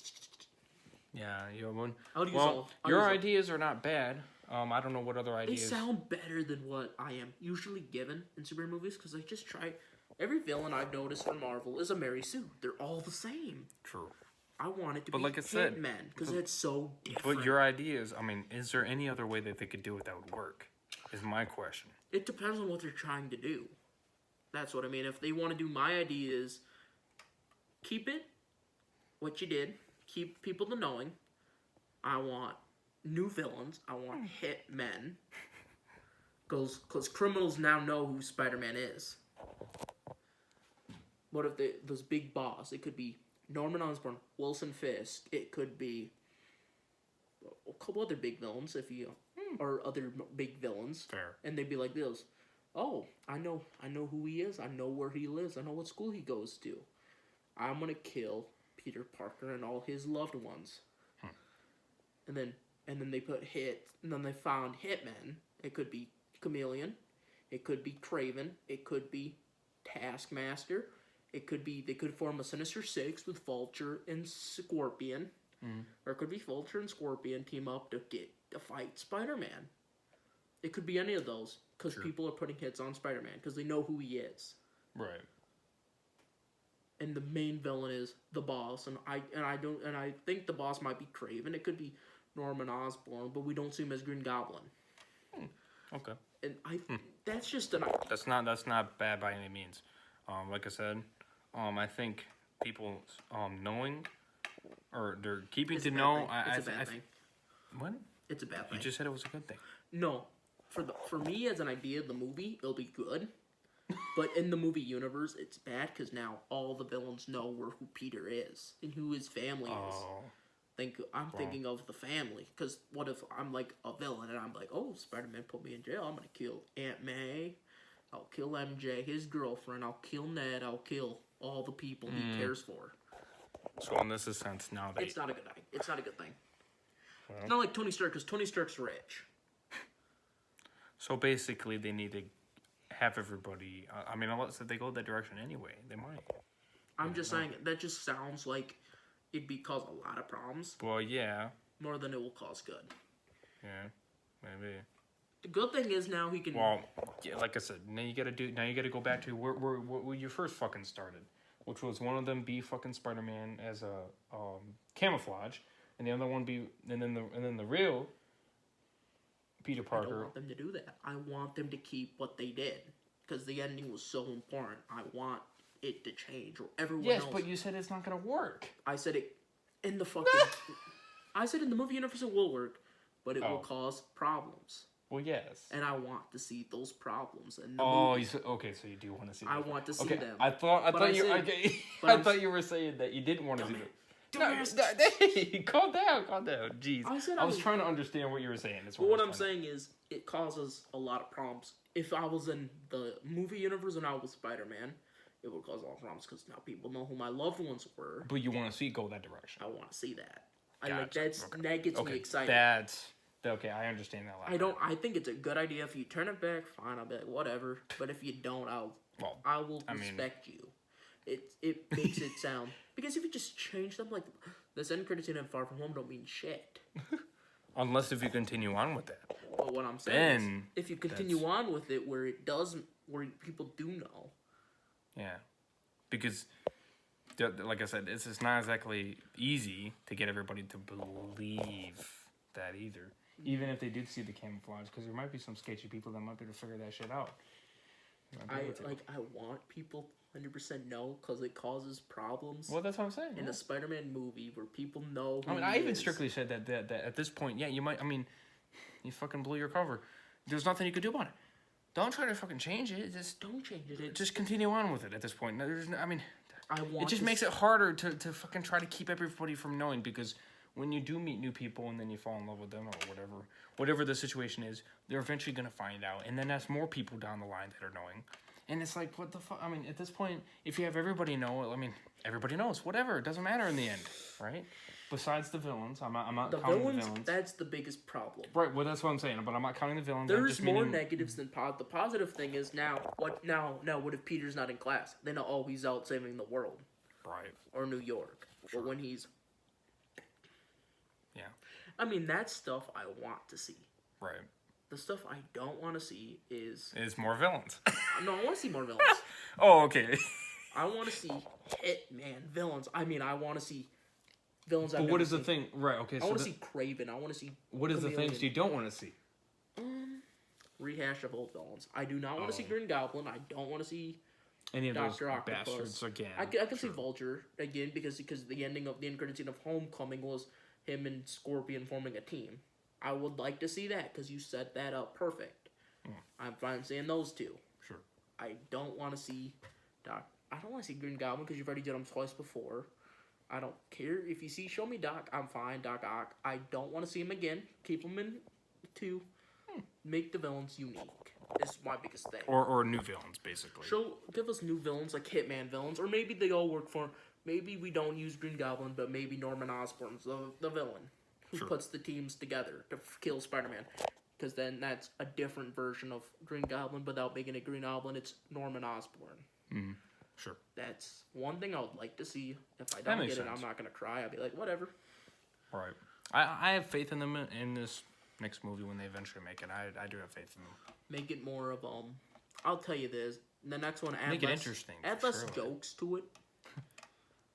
Yeah, you know, I'll use well, I'll your use ideas are not bad. I don't know what other They ideas... sound better than what I am usually given in superhero movies because I just try. Every villain I've noticed from Marvel is a Mary Sue. They're all the same. True. I want it to But be like I said, Hitman because it's so different. But your ideas, I mean, is there any other way that they could do it that would work? Is my question. It depends on what they're trying to do. That's what I mean. If they want to do my ideas, keep it what you did. Keep people to knowing. I want new villains. I want hitmen. Because criminals now know who Spider-Man is. What if those big boss? It could be Norman Osborn, Wilson Fisk. It could be a couple other big villains or other big villains. Fair. And they'd be like this. Oh, I know who he is. I know where he lives. I know what school he goes to. I'm gonna kill Peter Parker and all his loved ones. and then they put Hit, and then they found Hitman. It could be Chameleon, it could be Craven, it could be Taskmaster, it could be they could form a Sinister Six with Vulture and Scorpion, or it could be Vulture and Scorpion team up to fight Spider-Man. It could be any of those because people are putting hits on Spider-Man because they know who he is. Right. And the main villain is the boss, and I think the boss might be Craven. It could be Norman Osborn, but we don't see him as Green Goblin. Okay. And that's just an idea. That's not bad by any means. Like I said, I think people knowing or they're keeping to know. It's a bad thing. What? It's a bad thing. You just said it was a good thing. No, for me as an idea, the movie it'll be good. But in the movie universe, it's bad because now all the villains know who Peter is and who his family is. I'm thinking of the family, because what if I'm like a villain and I'm like, oh, Spider-Man put me in jail, I'm gonna kill Aunt May, I'll kill MJ, his girlfriend, I'll kill Ned, I'll kill all the people he cares for. So in this sense, now that It's not a good thing. It's not a good thing. Well, it's not like Tony Stark, because Tony Stark's rich. So basically, they need to have everybody. I mean, unless they go that direction anyway, they might. I'm just saying that just sounds like it'd be cause a lot of problems. Well, yeah. More than it will cause good. Yeah, maybe. The good thing is now he can. Well, yeah, like I said, now you gotta go back to where you first fucking started, which was one of them be fucking Spider-Man as a camouflage, and the other one be and then the real Peter Parker. I don't want them to do that. I want them to keep what they did because the ending was so important. I want it to change or everyone else. Yes, but you said it's not gonna work. I said it in the fucking. I said in the movie universe it will work, but it will cause problems. Well, yes. And I want to see those problems. And you said, okay, so you do want to see. I want to see them. I thought you were saying that you didn't want to see them. Hey, calm down. Jeez. I was trying to understand what you were saying. But what I'm saying is, it causes a lot of problems. If I was in the movie universe and I was Spider-Man, it would cause a lot of problems because now people know who my loved ones were. But you want to see it go that direction. I want to see that. Gotcha. That gets me excited. That's okay. I understand that. I think it's a good idea. If you turn it back, fine. I'll be like, whatever. But if you don't, I will respect you. It makes it sound, because if you just change them, like this end credit scene in Far From Home don't mean shit. Unless if you continue on with that. But what I'm saying is, if you continue on with it where people do know. Yeah, because like I said, it's not exactly easy to get everybody to believe that either. Even if they did see the camouflage, because there might be some sketchy people that might be able to figure that shit out. I want people 100% know because it causes problems. Well, that's what I'm saying. In a Spider-Man movie where people know who I even strictly said that at this point, yeah, you might. I mean, you fucking blew your cover. There's nothing you could do about it. Don't try to fucking change it. Just don't change it. Just continue on with it at this point. It just makes it see harder to fucking try to keep everybody from knowing, because when you do meet new people and then you fall in love with them or whatever the situation is, they're eventually going to find out. And then that's more people down the line that are knowing. And it's like, what the fuck? I mean, at this point, if you have everybody know, I mean, everybody knows. Whatever. It doesn't matter in the end, right? Besides the villains. I'm not counting the villains. That's the biggest problem. Right, well, that's what I'm saying. But I'm not counting the villains. There's more negatives than positive. The positive thing is now, what if Peter's not in class? They know, oh, he's out saving the world. Right. Or New York. Sure. But when he's... Yeah. I mean, that's stuff I want to see. Right. The stuff I don't want to see is more villains. No, I want to see more villains. Oh, okay. I want to see Hitman villains. I mean, I want to see villains. But what is the thing? Right. Okay. I want to see Craven. I want to see. What is the things you don't want to see? Rehash of old villains. I do not want to see Green Goblin. I don't want to see any of Dr. those Octopus. bastards again. I can see Vulture again because the ending of the end credit scene of Homecoming was him and Scorpion forming a team. I would like to see that because you set that up perfect. I'm fine seeing those two. Sure. I don't want to see I don't want to see Green Goblin because you've already done him twice before. I don't care if you show me Doc. I'm fine, Doc Ock. I don't want to see him again. Keep him in 2. Make the villains unique. Is my biggest thing. Or new villains, basically. Give us new villains like Hitman villains, or maybe they all work for. Maybe we don't use Green Goblin, but maybe Norman Osborn's the villain. who Sure. puts the teams together to kill Spider-Man. Because then that's a different version of Green Goblin without making it Green Goblin. It's Norman Osborn. Sure. That's one thing I would like to see. If I That don't makes get it, sense. I'm not going to cry. I'll be like, whatever. Right. I have faith in them in this next movie when they eventually make it. I do have faith in them. Make it more of, I'll tell you this. The next one, add Make it less, interesting, Add for less sure. jokes to it.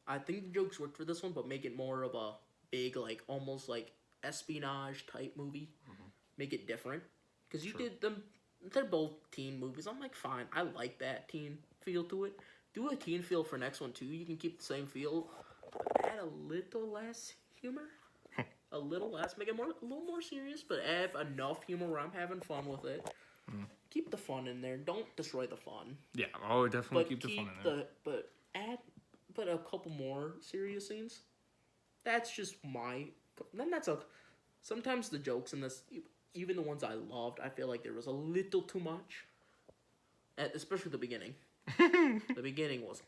I think the jokes worked for this one, but make it more of a big, like, almost like espionage type movie. Make it different. Because you did them, they're both teen movies. I'm like, fine, I like that teen feel to it. Do a teen feel for next one too. You can keep the same feel, but add a little less humor. A little less, make it a little more serious, but add enough humor where I'm having fun with it. Keep the fun in there. Don't destroy the fun. Yeah. Oh, definitely But keep the fun in there. but a couple more serious scenes. That's just my. Then that's a. Sometimes the jokes in this, even the ones I loved, I feel like there was a little too much. Especially the beginning. The beginning was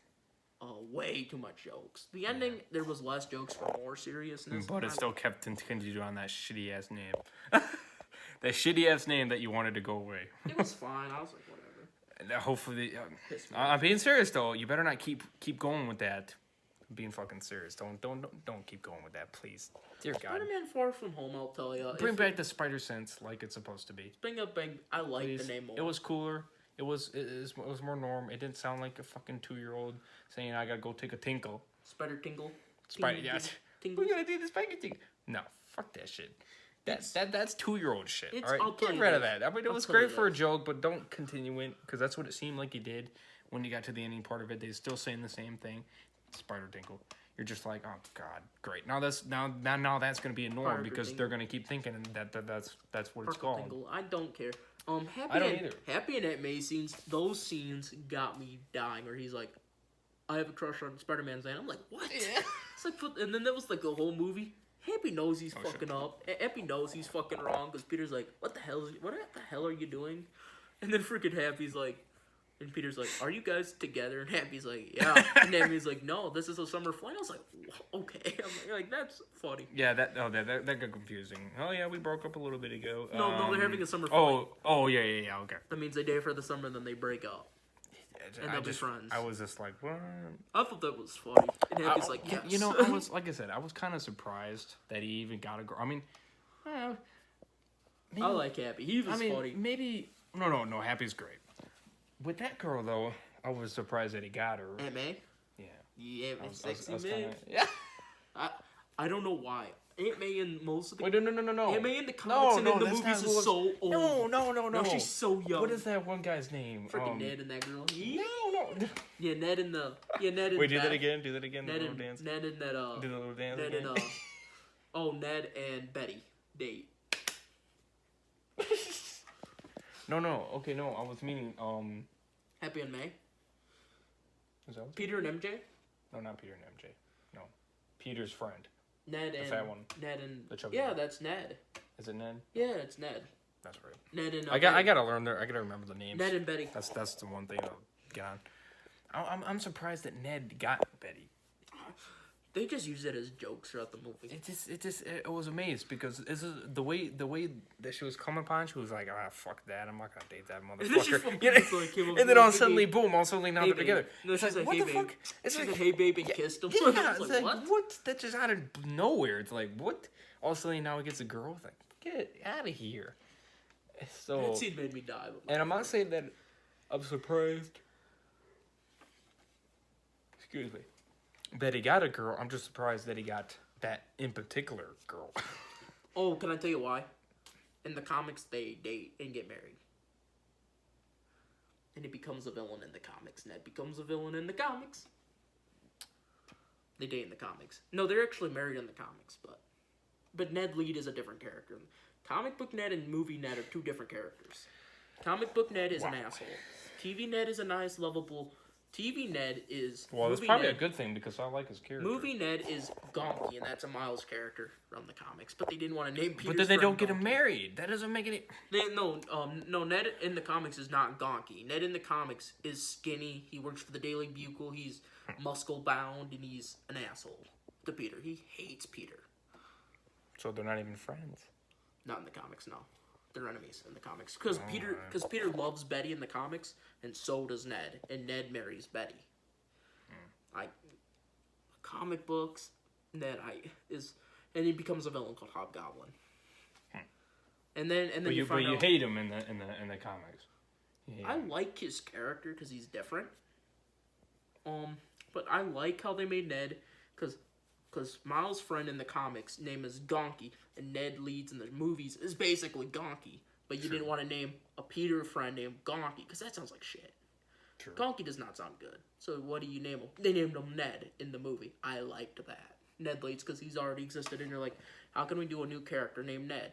way too much jokes. The ending, there was less jokes for more seriousness. But it still kept continued on that shitty ass name. That shitty ass name that you wanted to go away. It was fine. I was like, whatever. And hopefully, Pissed me I'm being serious though. You better not keep going with that. I'm being fucking serious. Don't keep going with that, please. Dear God. Spider-Man Far From Home, I'll tell you. Bring back the Spider Sense like it's supposed to be. Bring up big. I like Please. the name more. It was cooler. It was more norm. It didn't sound like a fucking 2-year-old saying I gotta go take a tinkle. Spider Tingle. Spider, Tingle, yes. Tingle. We're gonna do the spider thing. No, fuck that shit. That's 2-year-old shit. It's- All right, I'll tell get you rid of this. that. I mean, it I'll was tell you great for a this. joke, but don't continue it because that's what it seemed like he did when you got to the ending part of it. They're still saying the same thing. Spider tinkle. You're just like, oh god, great. Now that's gonna be a norm Spider because tinkle. they're gonna keep thinking that's what it's Sparkle called. Tingle. I don't care. Happy I don't and, either. Happy and Aunt May scenes. Those scenes got me dying. Where he's like, I have a crush on Spider-Man's aunt. I'm like, what? It's like, and then that was like the whole movie. Happy knows he's shit. fucking up. Happy knows he's fucking wrong because Peter's like, what the hell are you doing? And then freaking Happy's like, and Peter's like, are you guys together? And Happy's like, yeah. And Happy's like, no, this is a summer fling. I was like, okay. I'm like, that's funny. Yeah, that got confusing. Oh yeah, we broke up a little bit ago. No, they're having a summer fling. Oh yeah, okay. That means they date for the summer, and then they break up. And they'll be friends. I was just like, what? I thought that was funny. And Happy's like, yes. You know, I was like I said, I was kind of surprised that he even got a girl. I mean, maybe, I like Happy. He was funny. maybe no. Happy's great. With that girl though, I was surprised that he got her. Aunt May? Yeah. Yeah, I was sexy kinda- man. yeah. I don't know why. Aunt May in most of the Wait, no. Aunt May in the comics and in the that's movies not is who so old. No. No, she's so young. What is that one guy's name? Freaking Ned and that girl. No. Yeah, Ned and the Ned and Wait, do that again. Do that again. Ned the little and dance. Ned and that Do the little dance Ned again. and Ned and Betty date. No. Okay, no. I was meaning Happy and May. Is that what? Peter and MJ. No, not Peter and MJ. No, Peter's friend. Ned and fat one. Ned and The chubby yeah, one. that's Ned. Is it Ned? Yeah, it's Ned. That's right. Ned and I gotta learn there. I gotta remember the names. Ned and Betty. That's the one thing I'll get on. I'm surprised that Ned got Betty. They just use it as jokes throughout the movie. It was amazed because this is the way that she was coming upon. She was like, ah, fuck that. I'm not gonna date that motherfucker. You know? And then all suddenly, boom! All suddenly now Hey, they're babe. together. No, It's she's like, like, what hey, the babe. fuck? It's She's like, like, hey, babe, and kissed him. yeah, I it's was like, what? what? That's just out of nowhere. It's like, what? All of a sudden now he gets a girl. It's like, get out of here. So, That scene made me die. and I'm not saying that I'm surprised. Excuse me. That he got a girl. I'm just surprised that he got that in particular girl. Oh, can I tell you why? In the comics, they date and get married. And he becomes a villain in the comics. Ned becomes a villain in the comics. They date in the comics. No, they're actually married in the comics, but Ned Lead is a different character. Comic book Ned and movie Ned are two different characters. Comic book Ned is an asshole. TV Ned is a nice, lovable. TV Ned is. Well, that's movie probably Ned, a good thing because I like his character. Movie Ned is Gonky, and that's a Miles character from the comics. But they didn't want to name Peter's But then they don't get friend him Gonky. married. That doesn't make any. No, Ned in the comics is not Gonky. Ned in the comics is skinny. He works for the Daily Bugle. He's muscle bound, and he's an asshole to Peter. He hates Peter. So they're not even friends. Not in the comics, no. They're enemies in the comics. Because Alright. Peter loves Betty in the comics, and so does Ned. And Ned marries Betty. Like, comic books, and he becomes a villain called Hobgoblin. And then But you find you out, hate him in the comics. Yeah. I like his character because he's different. But I like how they made Ned, because Miles' friend in the comics name is Gonky, and Ned Leeds in the movies is basically Gonky. But you didn't want to name a Peter friend named Gonky, because that sounds like shit. True. Gonky does not sound good. So what do you name him? They named him Ned in the movie. I liked that. Ned Leeds, because he's already existed, and you're like, how can we do a new character named Ned?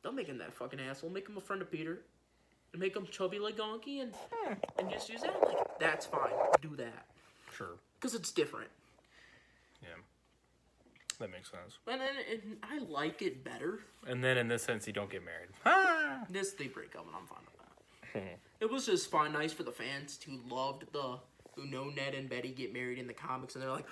Don't make him that fucking asshole. Make him a friend of Peter. And make him chubby like Gonky, and just use that. Like, that's fine. Do that. Sure. Because it's different. Yeah. That makes sense. And I like it better. And then in this sense, you don't get married. Ah! This, they break up, and I'm fine with that. It was just fun, nice for the fans who who know Ned and Betty get married in the comics, and they're like,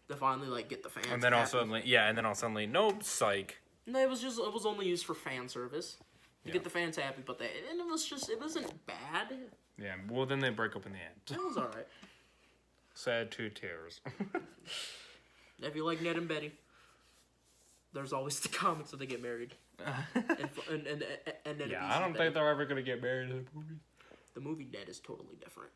to finally, like, get the fans And then all happy. suddenly, nope, psych. No, it was only used for fan service. To get the fans happy, but it wasn't bad. Yeah, well, then they break up in the end. It was alright. Sad two tears. If you like Ned and Betty, there's always the comics that they get married. and then it Yeah, beats I don't Betty. think they're ever going to get married in the movie. The movie Ned is totally different.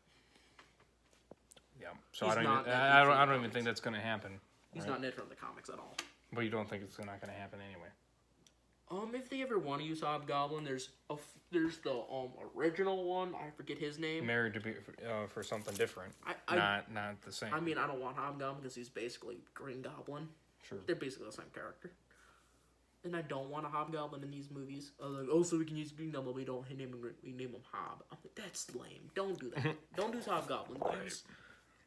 Yeah, so He's I not don't that good for the even comics. think that's going to happen. He's right? not Ned from the comics at all. But you don't think it's not going to happen anyway. If they ever want to use Hobgoblin, there's the original one. I forget his name. Married to be for something different. Not the same. I mean, I don't want Hobgoblin because he's basically Green Goblin. Sure. They're basically the same character. And I don't want a Hobgoblin in these movies. I was like, so we can use Green Goblin, we don't name him Hob. I'm like, that's lame. Don't do that. Don't use Hobgoblin. Use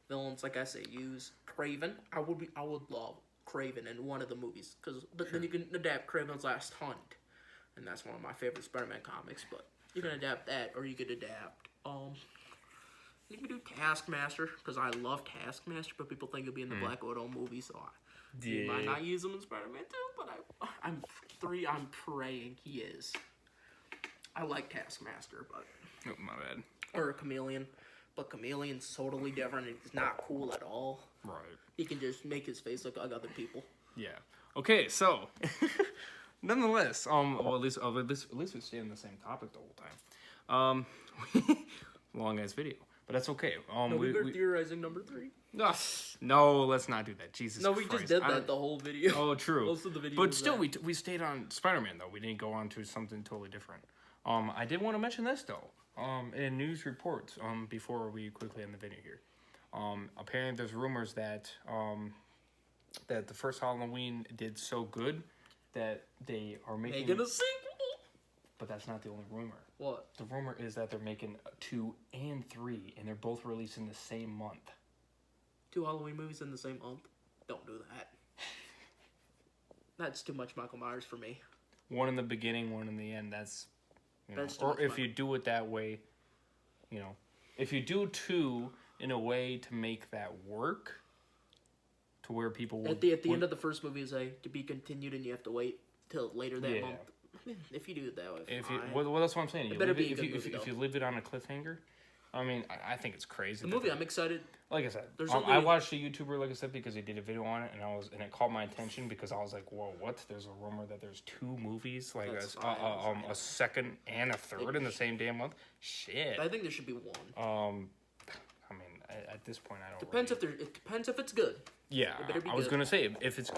villains, like I say, use Kraven. I would love Kraven in one of the movies, because then you can adapt Kraven's Last Hunt, and that's one of my favorite Spider-Man comics. But you can adapt that, or you could adapt you can do Taskmaster, because I love Taskmaster, but people think he'll be in the Black Widow movie, so you might not use him in Spider-Man 2, but I'm praying he is. I like Taskmaster, but Oh, my bad. or a Chameleon, but Chameleon's totally different. And he's not cool at all. Right. He can just make his face look like other people. Yeah. Okay, so nonetheless, well, at least we stay on the same topic the whole time. Long ass video, but that's okay. No, we're theorizing number 3. No, let's not do that. Jesus. No, we Christ. just did that the whole video. Oh, true. Most of the video. But was still, that. we stayed on Spider-Man though. We didn't go on to something totally different. I did want to mention this though. In news reports, before we quickly end the video here. Apparently there's rumors that that the first Halloween did so good that they are making Making a sequel. But that's not the only rumor. What? The rumor is that they're making 2 and 3, and they're both released in the same month. 2 Halloween movies in the same month? Don't do that. That's too much Michael Myers for me. One in the beginning, one in the end. That's That's or too much if you do it that way, if you do 2 in a way to make that work, to where people would, At the end of the first movie, is to be continued, and you have to wait till later that Yeah. month. I mean, if you do it that way, if fine. you well, that's what I'm saying. It You better leave be a good if movie, if you though. leave it on a cliffhanger, I mean, I think it's crazy. The that movie, they- I'm excited. Like I said, There's I only- watched a YouTuber, like I said, because he did a video on it, and it caught my attention because I was like, "Whoa, what?" There's a rumor that there's 2 movies, like That's fine. a second and a third in the same damn month. Shit. I think there should be one. I mean, at this point, I don't. Depends it depends if it's good. Yeah, it better be I was good. gonna say if it's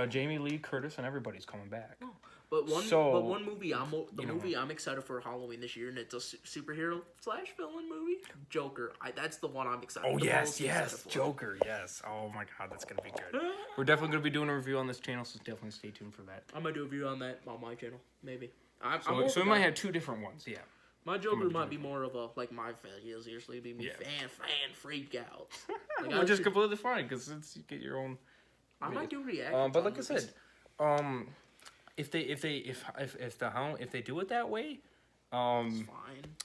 Jamie Lee Curtis and everybody's coming back. But So, one movie movie I'm excited for Halloween this year, and it's a superhero / villain movie. Joker. That's the one I'm excited. Oh the yes, most excited for. Joker, yes. Oh my God, that's gonna be good. We're definitely gonna be doing a review on this channel, so definitely stay tuned for that. I might do a review on that on my channel, maybe. So we might have 2 different ones, yeah. My Joker might be more of a my failures. Usually be me Yeah. fan freak out. Which is completely fine because you get your own. I might do reactions. But on like I movies. said, if they do it that way, It's fine.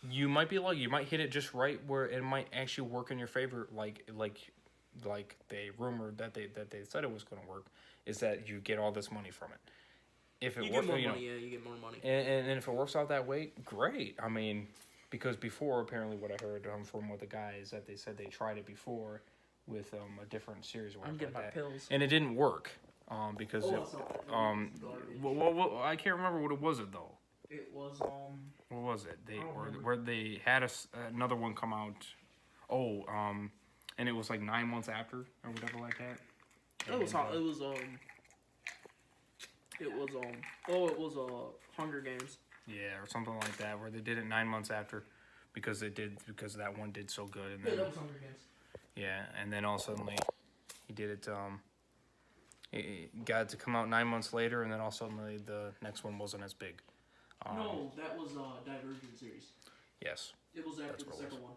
you might be lucky. You might hit it just right where it might actually work in your favor, like they rumored that they said it was going to work. is that you get all this money from it. If it You works, get more you know, money. Yeah, you get more money. and if it works out that way, great. I mean, because before, apparently, what I heard from what the guys that they said they tried it before with a different series or I'm whatever getting like my that, pills. and it didn't work because Garbage. I can't remember what it was though. It was What was it? They I don't remember. where they had another one come out. Oh, and it was like 9 months after or whatever like that. It was Hunger Games. Yeah, or something like that, where they did it 9 months after, because that one did so good, and then that was Hunger Games. yeah, and then all of a sudden he did it. It got to come out 9 months later, and then all of a sudden the next one wasn't as big. No, that was Divergent series. Yes. It was after That's the what it second one.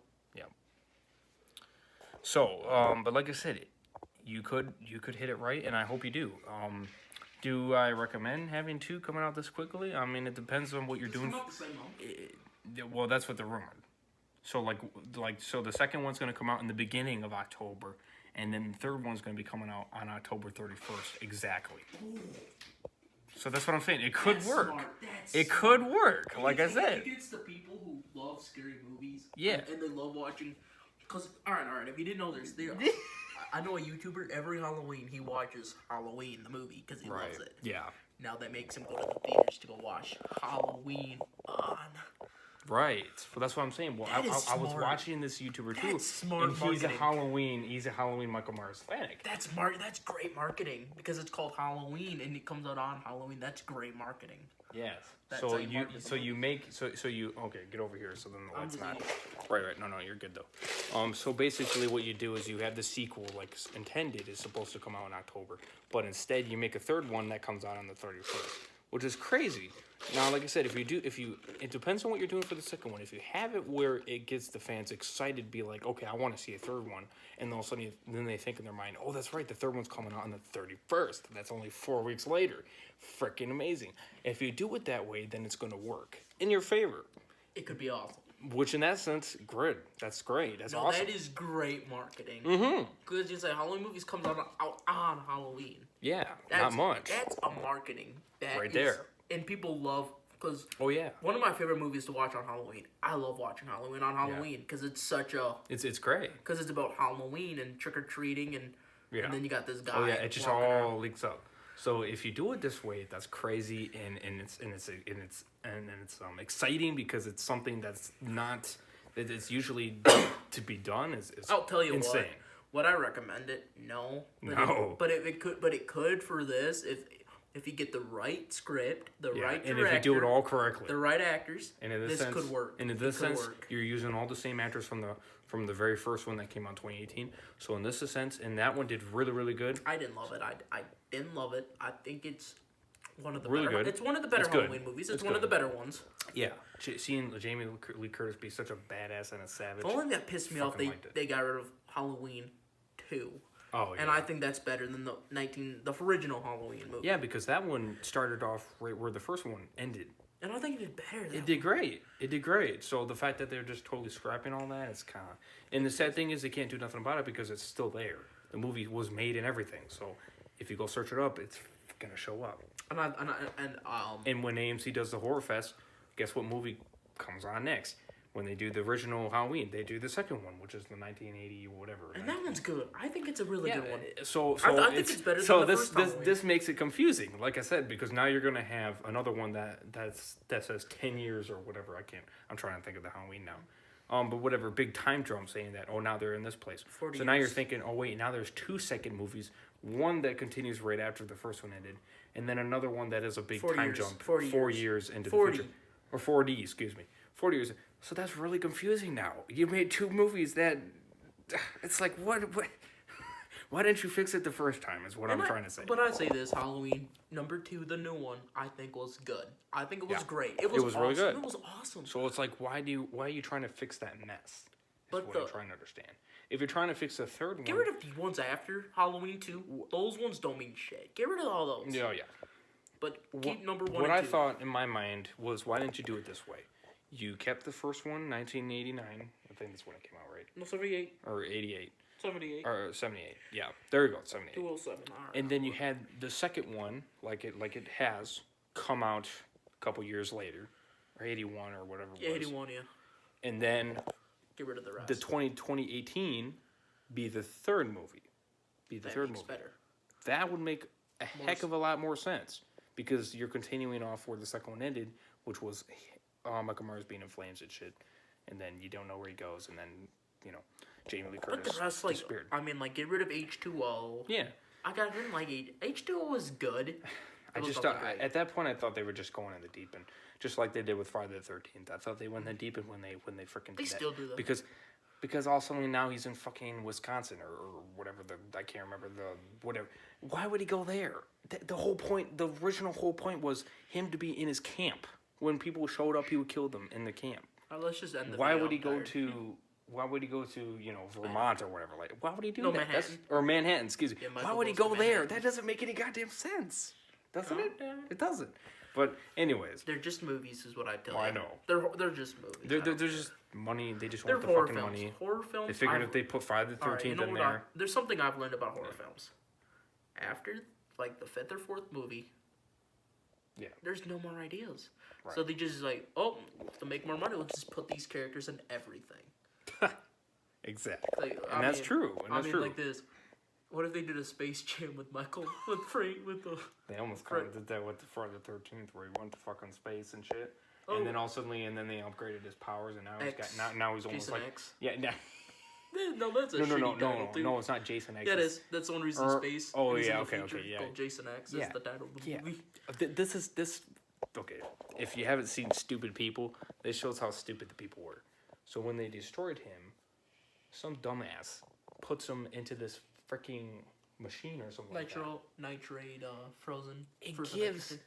So, but like I said, you could hit it right, and I hope you do. Do I recommend having two coming out this quickly? I mean, it depends on what you're doing. Come out the same month. Well, that's what they're rumored. So so the second one's going to come out in the beginning of October, and then the third one's going to be coming out on October 31st exactly. So that's what I'm saying. It could That's work. smart. That's It smart. could work. Like I said. It gets the people who love scary movies. Yeah. And they love watching. Cause all right. If you didn't know this, I know a YouTuber. Every Halloween, he watches Halloween the movie because he loves it. Yeah. Now that makes him go to the theaters to go watch Halloween on. Right. Well, that's what I'm saying. Well, That is I was smart. watching this YouTuber too, That's smart and he's a marketing. Halloween Michael Myers fanatic. That's That's great marketing because it's called Halloween and it comes out on Halloween. That's great marketing. Yes. That's So how you you market so the you make so you okay, get over here so then the I'm light's just not. eating. Right. No, you're good though. So basically what you do is you have the sequel like intended is supposed to come out in October, but instead you make a third one that comes out on the 31st, which is crazy. Now, like I said, it depends on what you're doing for the second one. If you have it where it gets the fans excited, be like, okay, I want to see a third one, and all of a sudden, then they think in their mind, oh, that's right, the third one's coming out on the 31st. That's only 4 weeks later. Freaking amazing. If you do it that way, then it's going to work in your favor. It could be awesome. Which, in that sense, good. That's great. That's awesome. That is great marketing. Mm-hmm. Because you say Halloween movies comes out on Halloween. Yeah, That's, not much. That's a marketing. That Right is- there. And people love, because Oh yeah, one of my favorite movies to watch on Halloween. I love watching Halloween on Halloween because it's such a, it's great. because it's about Halloween and trick or treating and Yeah. and then you got this guy. Oh yeah, it just walking all around. leaks up. So if you do it this way, that's crazy and it's exciting because it's something that's not that it's usually to be done is I'll tell you insane. what. Would I recommend it? No. No. But if it could for this if you get the right script, the Yeah, right and director, if you do it all correctly, the right actors, and in this, this sense, could work. And in It this could sense, work. you're using all the same actors from the very first one that came out in 2018. So in this sense, and that one did really really good. I didn't love it. I didn't love it. I think it's one of the Really better. good. It's one of the better It's good. Halloween movies. It's It's one of good. the better ones. Yeah, seeing Jamie Lee Curtis be such a badass and a savage. The only thing that pissed me off, Fucking liked it. they got rid of Halloween 2. Oh yeah. And I think that's better than the original Halloween movie. Yeah, because that one started off right where the first one ended. And I think it did better. It did great. It did great. So the fact that they're just totally scrapping all that, it's kind of... And the sad thing is they can't do nothing about it because it's still there. The movie was made and everything. So if you go search it up, it's going to show up. And when AMC does the Horror Fest, guess what movie comes on next? When they do the original Halloween, they do the second one, which is the 1980 whatever. And that one's good. I think it's a really good one. So I think it's better so than the this first Halloween. this makes it confusing, like I said, because now you're gonna have another one that says 10 years or whatever. I'm trying to think of the Halloween now. But whatever, big time jump saying that, oh, now they're in this place. 40 So now you're years. thinking, oh wait, now there's 2 second movies, one that continues right after the first one ended, and then another one that is a big 40 time years. jump 40 4 years. years into 40. the future. Or 4D, excuse me. 40 years. So that's really confusing now. You made 2 movies that... It's like, what why didn't you fix it the first time is what I'm trying to say. But I say this, Halloween number 2, the new one, I think was good. I think it was Yeah. great. It was awesome. really good. It was awesome. So it's like, why are you trying to fix that mess? Is But what I'm trying to understand. If you're trying to fix the third one... Get rid of the ones after Halloween 2. Those ones don't mean shit. Get rid of all those. Yeah, yeah. But keep number 1 What and I 2. thought in my mind was, why didn't you do it this way? You kept the first one, 1989. I think that's when it came out, right? No, 78. Or 88. 78. or 78. Yeah, there you go, 78. 207. All right. And then you had the second one, like it has come out a couple years later, or 81 or whatever it Yeah, was. 81, yeah. And then Get rid of the rest. the 2018 be the third movie. That Third makes movie. better. That would make a More heck of a lot more sense because you're continuing off where the second one ended, which was Michael Myers being in flames and shit, and then you don't know where he goes, and then Jamie Lee But Curtis the rest, like, disappeared. I mean, like, get rid of H2O. Yeah, I didn't like H2O was good. I It was just fucking great. at that point I thought they were just going in the deep end, just like they did with Friday the 13th. I thought they went in the deep end when they freaking They did still that. do that. Because all of a sudden now he's in fucking Wisconsin or whatever I can't remember the whatever. Why would he go there? The whole point, the original whole point was him to be in his camp. When people showed up, he would kill them in the camp. Let's just end the Why video. would he I'm go tired. to? Why would he go to Vermont or whatever? Like, why would he do No, that? Manhattan. Or Manhattan, excuse me. Yeah, why Michael would he goes to go there? Manhattan. That doesn't make any goddamn sense, doesn't No. it? It doesn't. But anyways, They're just movies, is what I tell Oh, you. I know. They're just movies. they're I don't care. just money. They just They're want the horror fucking films. money. Horror films. They figured I've- if they put Friday the All right, 13th you know in what there, there's something I've learned about horror films. After like the fifth or fourth movie, Yeah. there's no more ideas. Right. So they just like, to make more money, let's just put these characters in everything. exactly. Like, And that's true. And that's true. like this. What if they did a Space Jam with Michael with the They almost kind of did that with the Friday the 13th, where he went to fucking space and shit. Oh. And then all suddenly, and then they upgraded his powers, and now he's X. got now he's almost Jason like X? yeah no No, that's a no shitty title too. no it's not Jason X. Yeah, it it's- is. That's the one reason Or- Space. oh, is yeah, in the okay, future, yeah. Called Jason X Yeah. is the title of the Yeah. movie. This is this. Okay, if you haven't seen Stupid People, this shows how stupid the people were. So when they destroyed him, some dumbass puts him into this freaking machine or something like that. Nitrate, frozen. It frozen gives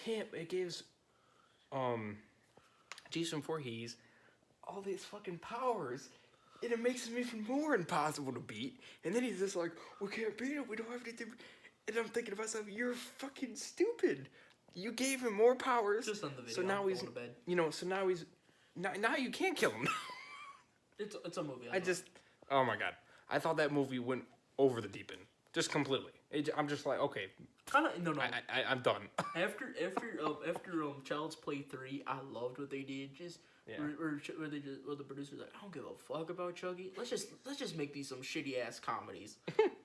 nitrogen. Jason Voorhees all these fucking powers, and it makes him even more impossible to beat. And then he's just like, we can't beat him, we don't have anything. And I'm thinking to myself, you're fucking stupid. You gave him more powers. Just on the video. So now I'm he's, going to bed. so now he's, now you can't kill him. It's a movie. I just, oh my god. I thought that movie went over the deep end. Just completely. I'm just like, okay, kind of no. I'm done. After Child's Play 3, I loved what they did. Just Yeah. where the producers like, I don't give a fuck about Chucky. Let's just make these some shitty ass comedies.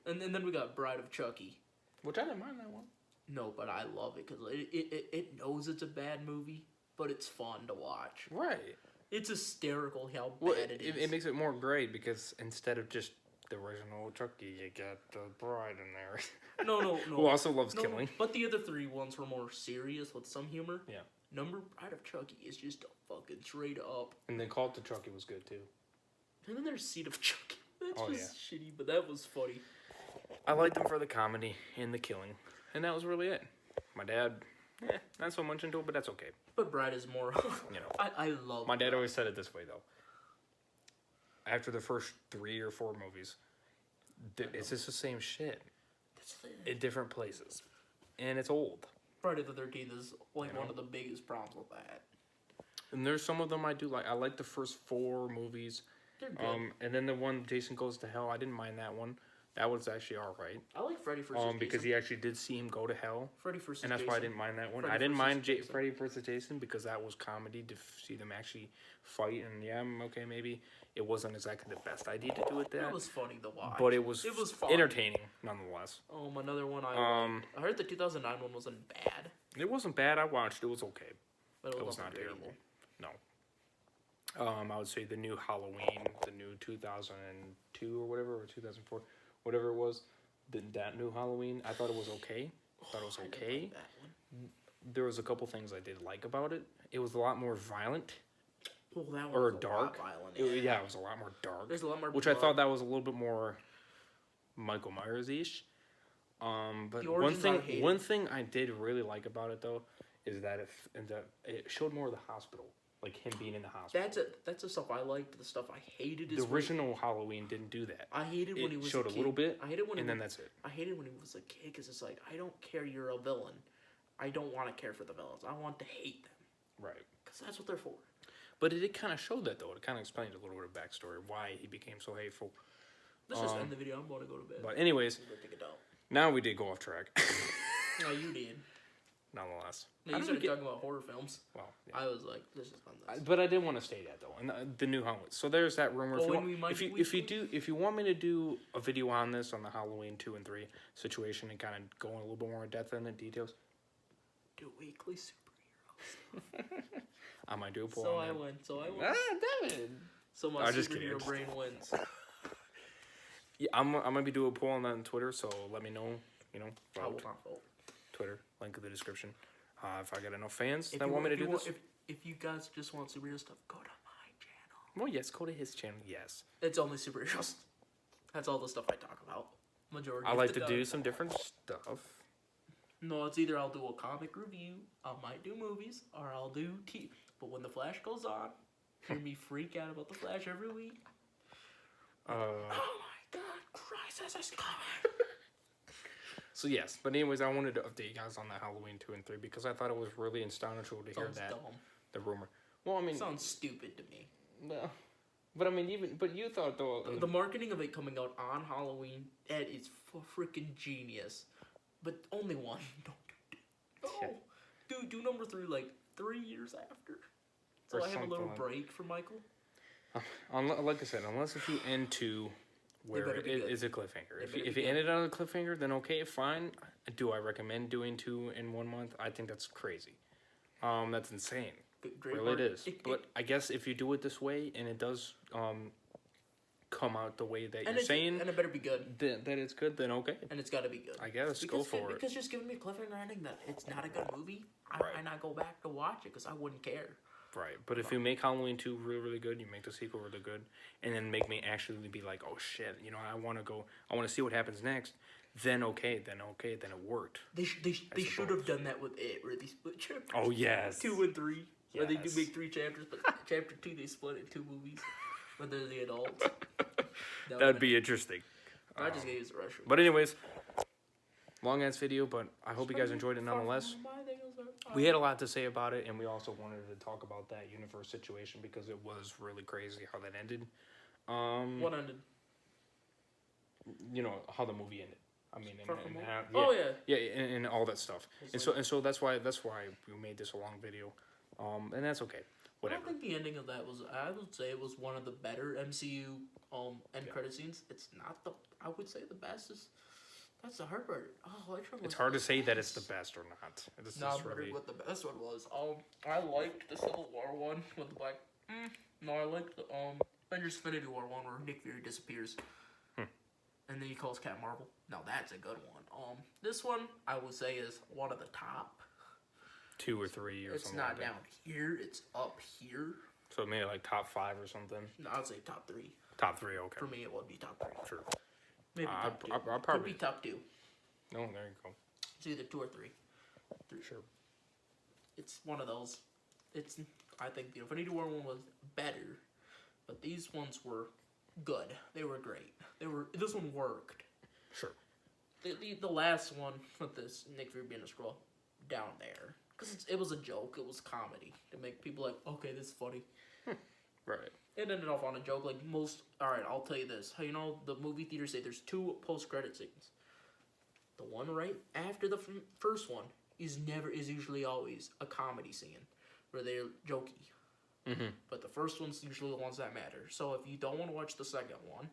and then we got Bride of Chucky. Which I didn't mind that one. No, but I love it because it knows it's a bad movie, but it's fun to watch. Right. It's hysterical how Well, bad it is. it makes it more great because instead of just the original Chucky, you got the bride in there. No. Who also loves No, killing. But the other three ones were more serious with some humor. Yeah. Bride of Chucky is just a fucking straight up. And then Call to Chucky was good too. And then there's Seed of Chucky. That's Oh, just shitty, but that was funny. I liked them for the comedy and the killing. And that was really it. My dad, not so much into it, but that's okay. But Bride is more. You know. I love. My dad always said it this way though. After the first 3 or 4 movies, it's just the same shit in different places. And it's old. Friday the 13th is like You know? one of the biggest problems with that. And there's some of them I do like. I like the first 4 movies. They're good. And then the one Jason Goes to Hell, I didn't mind that one. That was actually all right. I like Freddy vs. Because Jason. he actually did see him go to hell, Freddy vs. and that's Jason. why I didn't mind that one. Freddy I didn't versus mind Jason. Freddy versus Jason because that was comedy to see them actually fight, and okay, maybe it wasn't exactly the best idea to do it that, It was funny to watch. but it was fun. entertaining nonetheless. Another one Um, I heard the 2009 one wasn't bad. It wasn't bad. I watched. It was okay. But It was not terrible. No. I would say the new Halloween, the new 2002 or whatever, or 2004, whatever it was, that new Halloween, I thought it was okay. I thought it was I didn't okay. like that one. There was a couple things I did like about it. It was a lot more violent Well, that one or was dark. A lot violent. Yeah, it was a lot more dark. There's a lot more Which I blood. thought that was a little bit more Michael Myers-ish. But The origins I hated. one thing I did really like about it though is that it showed more of the hospital, like him being in the hospital. That's the stuff I liked. The stuff I hated is The original Halloween didn't do that. I hated when he It was showed a a kid. little bit, I hated when and he then was, that's it. I hated when he was a kid because it's like I don't care you're a villain. I don't want to care for the villains. I want to hate them Right. because that's what they're for. But it did kind of show that though. It kind of explained a little bit of backstory why he became so hateful. Let's just end the video. I'm going to go to bed. But anyways, I'm gonna take it down. now we did go off track. No, you did. Nonetheless. No, How you did we started talking about horror films. Well, yeah. I was like, this is not this. But I didn't want to stay that though, and the new Halloween. So there's that rumor. Oh, If you, and want, we might if you want me to do a video on this on the Halloween 2 and 3 situation and kind of go in a little bit more in depth in the details, Do weekly superheroes. I might do a poll. So on I that. win. So I win. Ah, damn it! So my I'm just superhero kidding. brain wins. Yeah, I'm gonna be doing a poll on that on Twitter. So let me know. You know, I will vote. not vote. Twitter link in the description. If I get enough fans If that you want me to if you do want- this, If you guys just want superhero stuff, go to my channel. well, yes, go to his channel. Yes, It's only superheroes. That's all the stuff I talk about. Majority. I of like the to time. do some different stuff. No, it's either I'll do a comic review, I might do movies, or I'll do TV. But when the Flash goes on, hear me freak out about the Flash every week. Oh my God, crisis is coming. So yes, but anyways, I wanted to update you guys on the Halloween 2 and 3 because I thought it was really astonishing to hear Sounds that dumb. the rumor. Well, I mean, Sounds stupid to me. well, but I mean, but you thought though. The marketing of it coming out on Halloween, that is freaking genius. But only one. Don't do two. No. Do number 3 like 3 years after. So Or I have a little something like- break for Michael. Like I said, unless if you end to where better it be good. is a cliffhanger. They If better you be good. ended on a cliffhanger, then okay, fine. Do I recommend doing 2 in 1 month? I think that's crazy. That's insane. Great Really, it mark- is. But I guess if you do it this way and it does come out the way that and you're it's- saying and it better be good. that it's good, then okay. And it's got to be good. I guess go for it. Because just giving me a cliffhanger ending that it's not a good movie, I Right. might not go back to watch it because I wouldn't care. Right, but if you make Halloween 2 really, really good, you make the sequel really good, and then make me actually be like, oh shit, you know, I want to see what happens next, then okay, then it worked. They should have done that with it, where they split chapters. Oh, yes. 2 and 3. Where they do Yes. make 3 chapters, but chapter 2 they split in 2 movies. When they're the adults. That'd be interesting. I just gave you the rush. But anyways, long ass video, but I hope you guys enjoyed it nonetheless. We had a lot to say about it, and we also wanted to talk about that universe situation because it was really crazy how that ended. What ended? You know how the movie ended. I mean, Far From and Home? how, Oh, yeah. and all that stuff. And so that's why we made this a long video, and that's okay. I Whatever. don't think the ending of that was. I would say it was one of the better MCU end credit scenes. It's not the. I would say the best is. That's the hard part. Oh, Electron was It's hard the to say that it's the best. best or not. It's No, just but really. what the best one was. I liked the Civil War one with the black. No, I liked the Avengers Infinity War one where Nick Fury disappears. And then he calls Captain Marvel. Now that's a good one. This one I would say is one of the top. 2 or 3 or It's something. not like that. down here. It's up here. So maybe like top 5 or something. No, I'd say top 3. Top 3, okay. For me, it would be top 3. Sure. Maybe I'd top 2. probably- Could be top 2. No, there you go. It's either 2 or 3. Sure. It's one of those. I think the Infinity War one was better, but these ones were good. They were great. This one worked. Sure. The last one with this Nick Fury being a Skrull down there because it was a joke. It was comedy to make people like, okay, this is funny. Right. It ended off on a joke. Like most. All right, I'll tell you this. You know, the movie theaters say there's 2 post-credit scenes. The one right after the first one is usually always a comedy scene where they're jokey. Mm-hmm. But the first one's usually the ones that matter. So if you don't want to watch the second one,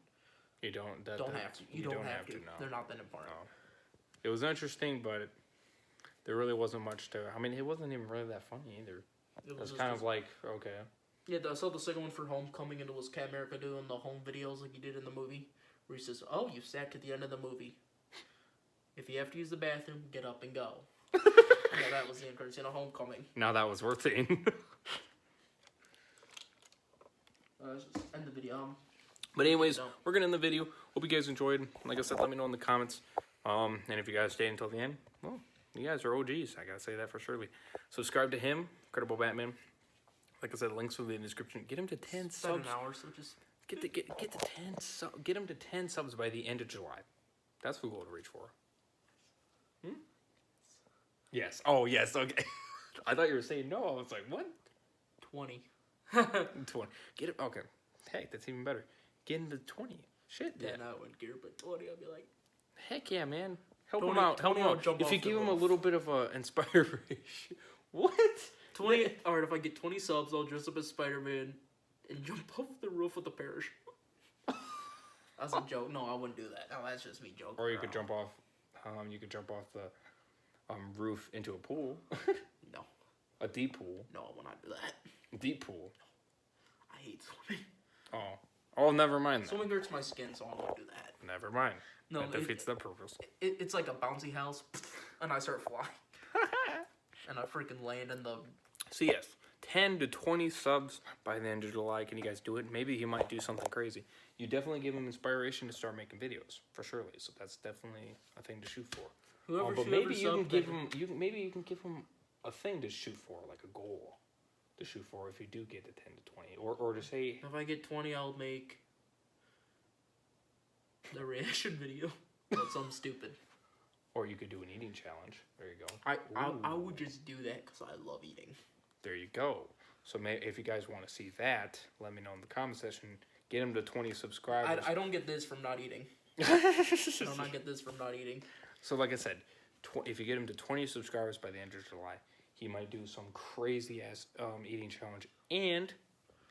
You don't. don't have to. You don't have to. No. They're not that important. No. It was interesting, but there really wasn't much to. I mean, it wasn't even really that funny either. It was just kind of this- like okay. Yeah, I saw the second one for Homecoming, and it was Captain America doing the home videos like he did in the movie, where he says, "Oh, you sat to the end of the movie. If you have to use the bathroom, get up and go." Yeah, that was the end credits in a Homecoming. Now that was worth it. Let's just end the video. But anyways, No. we're gonna end the video. Hope you guys enjoyed. Like I said, let me know in the comments. And if you guys stayed until the end, well, you guys are OGs. I gotta say that for surely. Subscribe to him, Incredible Batman. Like I said, links will be in the description. Get him to 10 It's been subs. an hour, so just Get to 10 get him to 10 subs by the end of July. That's the goal to reach for. Yes. Oh, yes. Okay. I thought you were saying no. I was like, what? 20. 20. Get it. Okay. Heck, that's even better. Get him to 20. Shit, yeah. Then I wouldn't care, but 20, I'd be like, Heck yeah, man. Help Tony- him out. Help Tony him will out. jump If off you the give him a roof. little bit of inspiration. What? 20. Yeah. All right, if I get 20 subs, I'll dress up as Spider-Man and jump off the roof with a parachute. That's a joke. No, I wouldn't do that. No, that's just me joking. Or you could around. jump off. You could jump off the roof into a pool, No, a deep pool, no, I will not do that. deep pool. I hate swimming. Oh, never mind that. Swimming hurts my skin, so I won't do that. Never mind. No, That defeats the purpose. It's like a bouncy house, and I start flying. And I freaking land in the... So yes, 10 to 20 subs by the end of July. Can you guys do it? Maybe he might do something crazy. You definitely give him inspiration to start making videos, for surely. So that's definitely a thing to shoot for. Whoever But should maybe ever you can sub give that- him. Maybe you can give him a thing to shoot for, like a goal to shoot for if you do get to 10 to 20, or to say. If I get 20, I'll make the reaction video. That's something stupid. Or you could do an eating challenge. There you go. I would just do that because I love eating. There you go. So if you guys want to see that, let me know in the comment section. Get him to 20 subscribers. I don't get this from not eating. I do not get this from not eating. So like I said, if you get him to 20 subscribers by the end of July, he might do some crazy ass eating challenge, and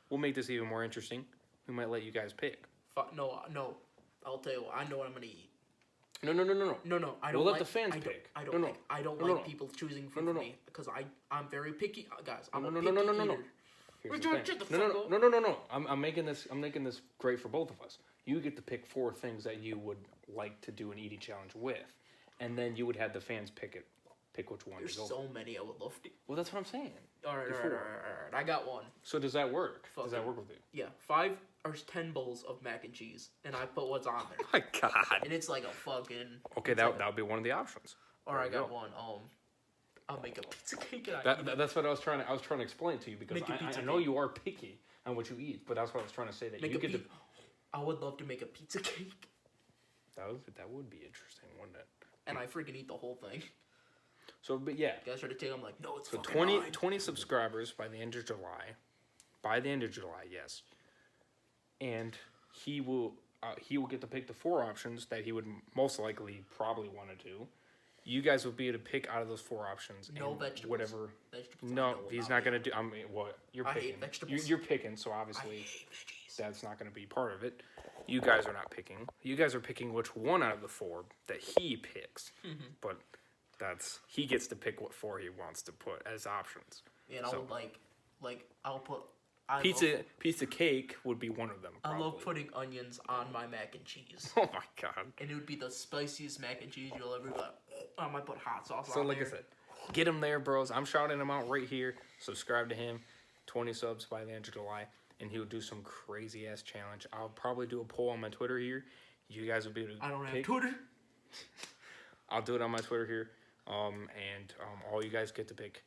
we'll make this even more interesting. We might let you guys pick. No. I'll tell you what. I know what I'm gonna eat. No. No, I don't. We'll let like, the fans I don't, pick. I don't. No. Like, I don't No, like no. people choosing for No. me because I'm very picky, guys. I'm No, a no, picky no, no, no, no. eater. Here's Would the you thing. shut the No. fuck up? No. I'm making this great for both of us. You get to pick 4 things that you would like to do an eating challenge with, and then you would have the fans pick which one There's to go. so many I would love to. Well, that's what I'm saying. All right. I got one. So does that work? Fuck Does that it. work with you? Yeah, 5 or 10 bowls of mac and cheese, and I put what's on there, My God. and it's like a fucking. Okay, that would be one of the options. Or There I you got go. one. I'll make a pizza cake and I eat it. That's what I was trying to explain to you, because Make a I pizza know cake. you are picky on what you eat, but that's what I was trying to say, that Make you a get to. I would love to make a pizza cake, That would be interesting, wouldn't it? and I freaking eat the whole thing. So, but yeah, You guys try to take. I'm like, no, it's so fucking 20, mine. 20 subscribers by the end of July. By the end of July, yes. And he will get to pick the 4 options that he would most likely probably want to do. You guys will be able to pick out of those 4 options. No and vegetables. Whatever. Vegetables, I No, know he's about not it. gonna do. I mean, what you're I hate picking? vegetables. You're picking, so I obviously hate veggies. that's not gonna be part of it. You guys are not picking. You guys are picking which one out of the 4 that he picks. Mm-hmm. But he gets to pick what 4 he wants to put as options. And I So- would like I'll put. I Pizza cake would be one of them. I Probably. love putting onions on my mac and cheese, Oh my God. and it would be the spiciest mac and cheese you'll ever get. I might put hot sauce So on like there. I said, get him there, bros. I'm shouting him out right here. Subscribe to him. 20 subs by the end of July, and he'll do some crazy ass challenge. I'll probably do a poll on my Twitter here. You guys will be able to. I don't have pick. Twitter. I'll do it on my Twitter here. And all you guys get to pick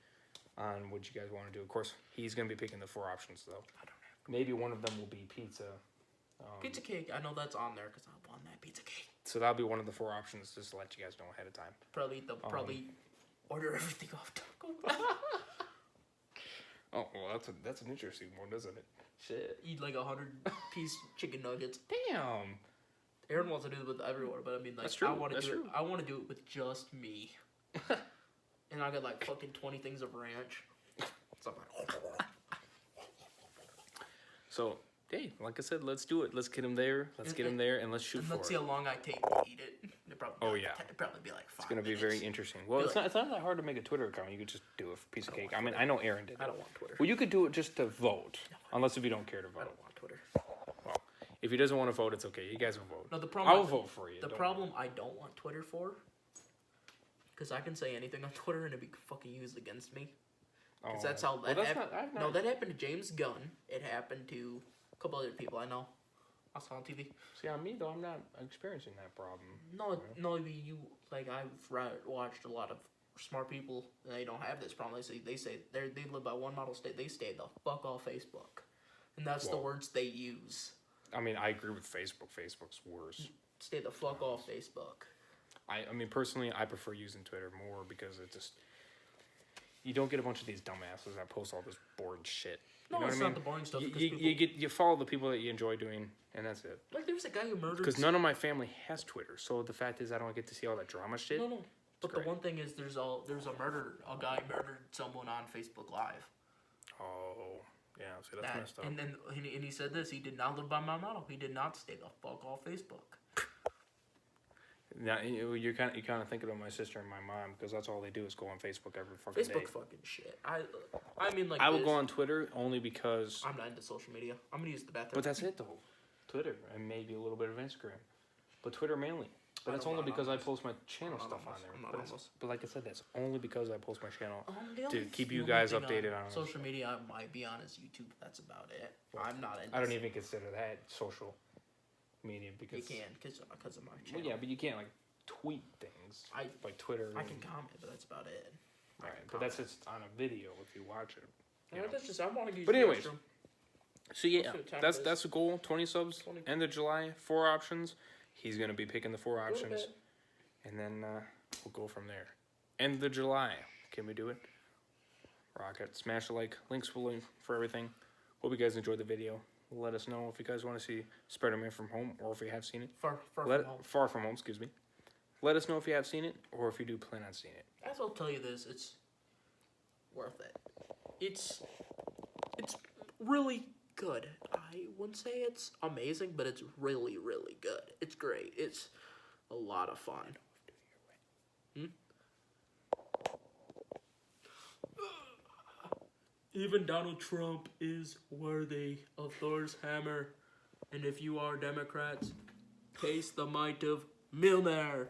on what you guys want to do. Of course, he's gonna be picking the 4 options though. I don't have Maybe one of them will be pizza. pizza cake. I know that's on there because I want that pizza cake. So that'll be one of the 4 options, just to let you guys know ahead of time. Probably order everything off Taco Bell. Oh well, that's an interesting one, isn't it? Shit. Eat like 100-piece chicken nuggets. Damn. Aaron wants to do it with everyone, but I mean, like, That's true, I want to that's do true. it. I want to do it with just me. And I got like fucking 20 things of ranch. So I'm like, So, hey, like I said, let's do it. Let's get him there. Let's get him there, and let's shoot and for let's it. see how long I take to eat it. It'd probably Oh, like, yeah. It'd probably be like 5 It's gonna be minutes. very interesting. Well, Be it's like- not that hard to make a Twitter account. You could just do it for a piece of cake. I mean, I know Aaron did. I don't want Twitter. Well, you could do it just to vote, unless if you don't care to I vote. don't want Twitter. Well, if he doesn't want to vote, it's okay. You guys will vote. No, the problem. I'll vote for you. The don't problem I don't want Twitter for, because I can say anything on Twitter and it'd be fucking used against me. worry. Because that's how that that's happened. not- I've No, not- that happened to James Gunn. It happened to a couple other people I know. I saw on TV. See, on me though, I'm not experiencing that problem. No, you like I've watched a lot of smart people. And they don't have this problem. They say they live by one model state. They stay the fuck off Facebook, and that's the Whoa. words they use. I mean, I agree with Facebook. Facebook's worse. Stay the fuck off Facebook. I mean, personally, I prefer using Twitter more because it just you don't get a bunch of these dumbasses that post all this boring shit. No, You know it's what I not mean? the boring stuff. You, because you, people, you follow the people that you enjoy doing, and that's it. like, there's a guy who murdered. Because none of my family has Twitter, so the fact is I don't get to see all that drama shit. No. But great. the one thing is, there's a murder. A guy murdered someone on Facebook Live. Oh, yeah, see, that's messed up. And then he said this. He did not live by my motto. He did not stay the fuck off Facebook. Now, you're kind of thinking of my sister and my mom, because that's all they do is go on Facebook every fucking day. Facebook fucking shit. I mean, like, I will go on Twitter only because... I'm not into social media. I'm gonna use the bathroom. But that's it, though. Twitter, and maybe a little bit of Instagram. But Twitter mainly. But that's only because I post my channel stuff on there. But like I said, that's only because I post my channel to keep you guys updated on social media. I might be on is YouTube. That's about it. I'm not into. I don't even consider that social media because... You can, because of my channel. Well, yeah, but you can't, like, tweet things. Like Twitter. I can comment, but that's about it. Right, but that's just on a video if you watch it. You know? That's just, I want to use But anyways, restroom. so yeah, Let's that's the goal. 20 subs, 20. end of July, 4 options. He's going to be picking the 4 Go to options. bed. And then we'll go from there. End of July. Can we do it? Rock it. Smash the like. Links will link for everything. Hope you guys enjoyed the video. Let us know if you guys want to see Spider-Man from Home or if you have seen it. Far from home. Far From Home, excuse me. Let us know if you have seen it or if you do plan on seeing it. As I'll tell you this, it's worth it. It's really good. I wouldn't say it's amazing, but it's really, really good. It's great. It's a lot of fun. Even Donald Trump is worthy of Thor's hammer. And if you are Democrats, taste the might of Milner.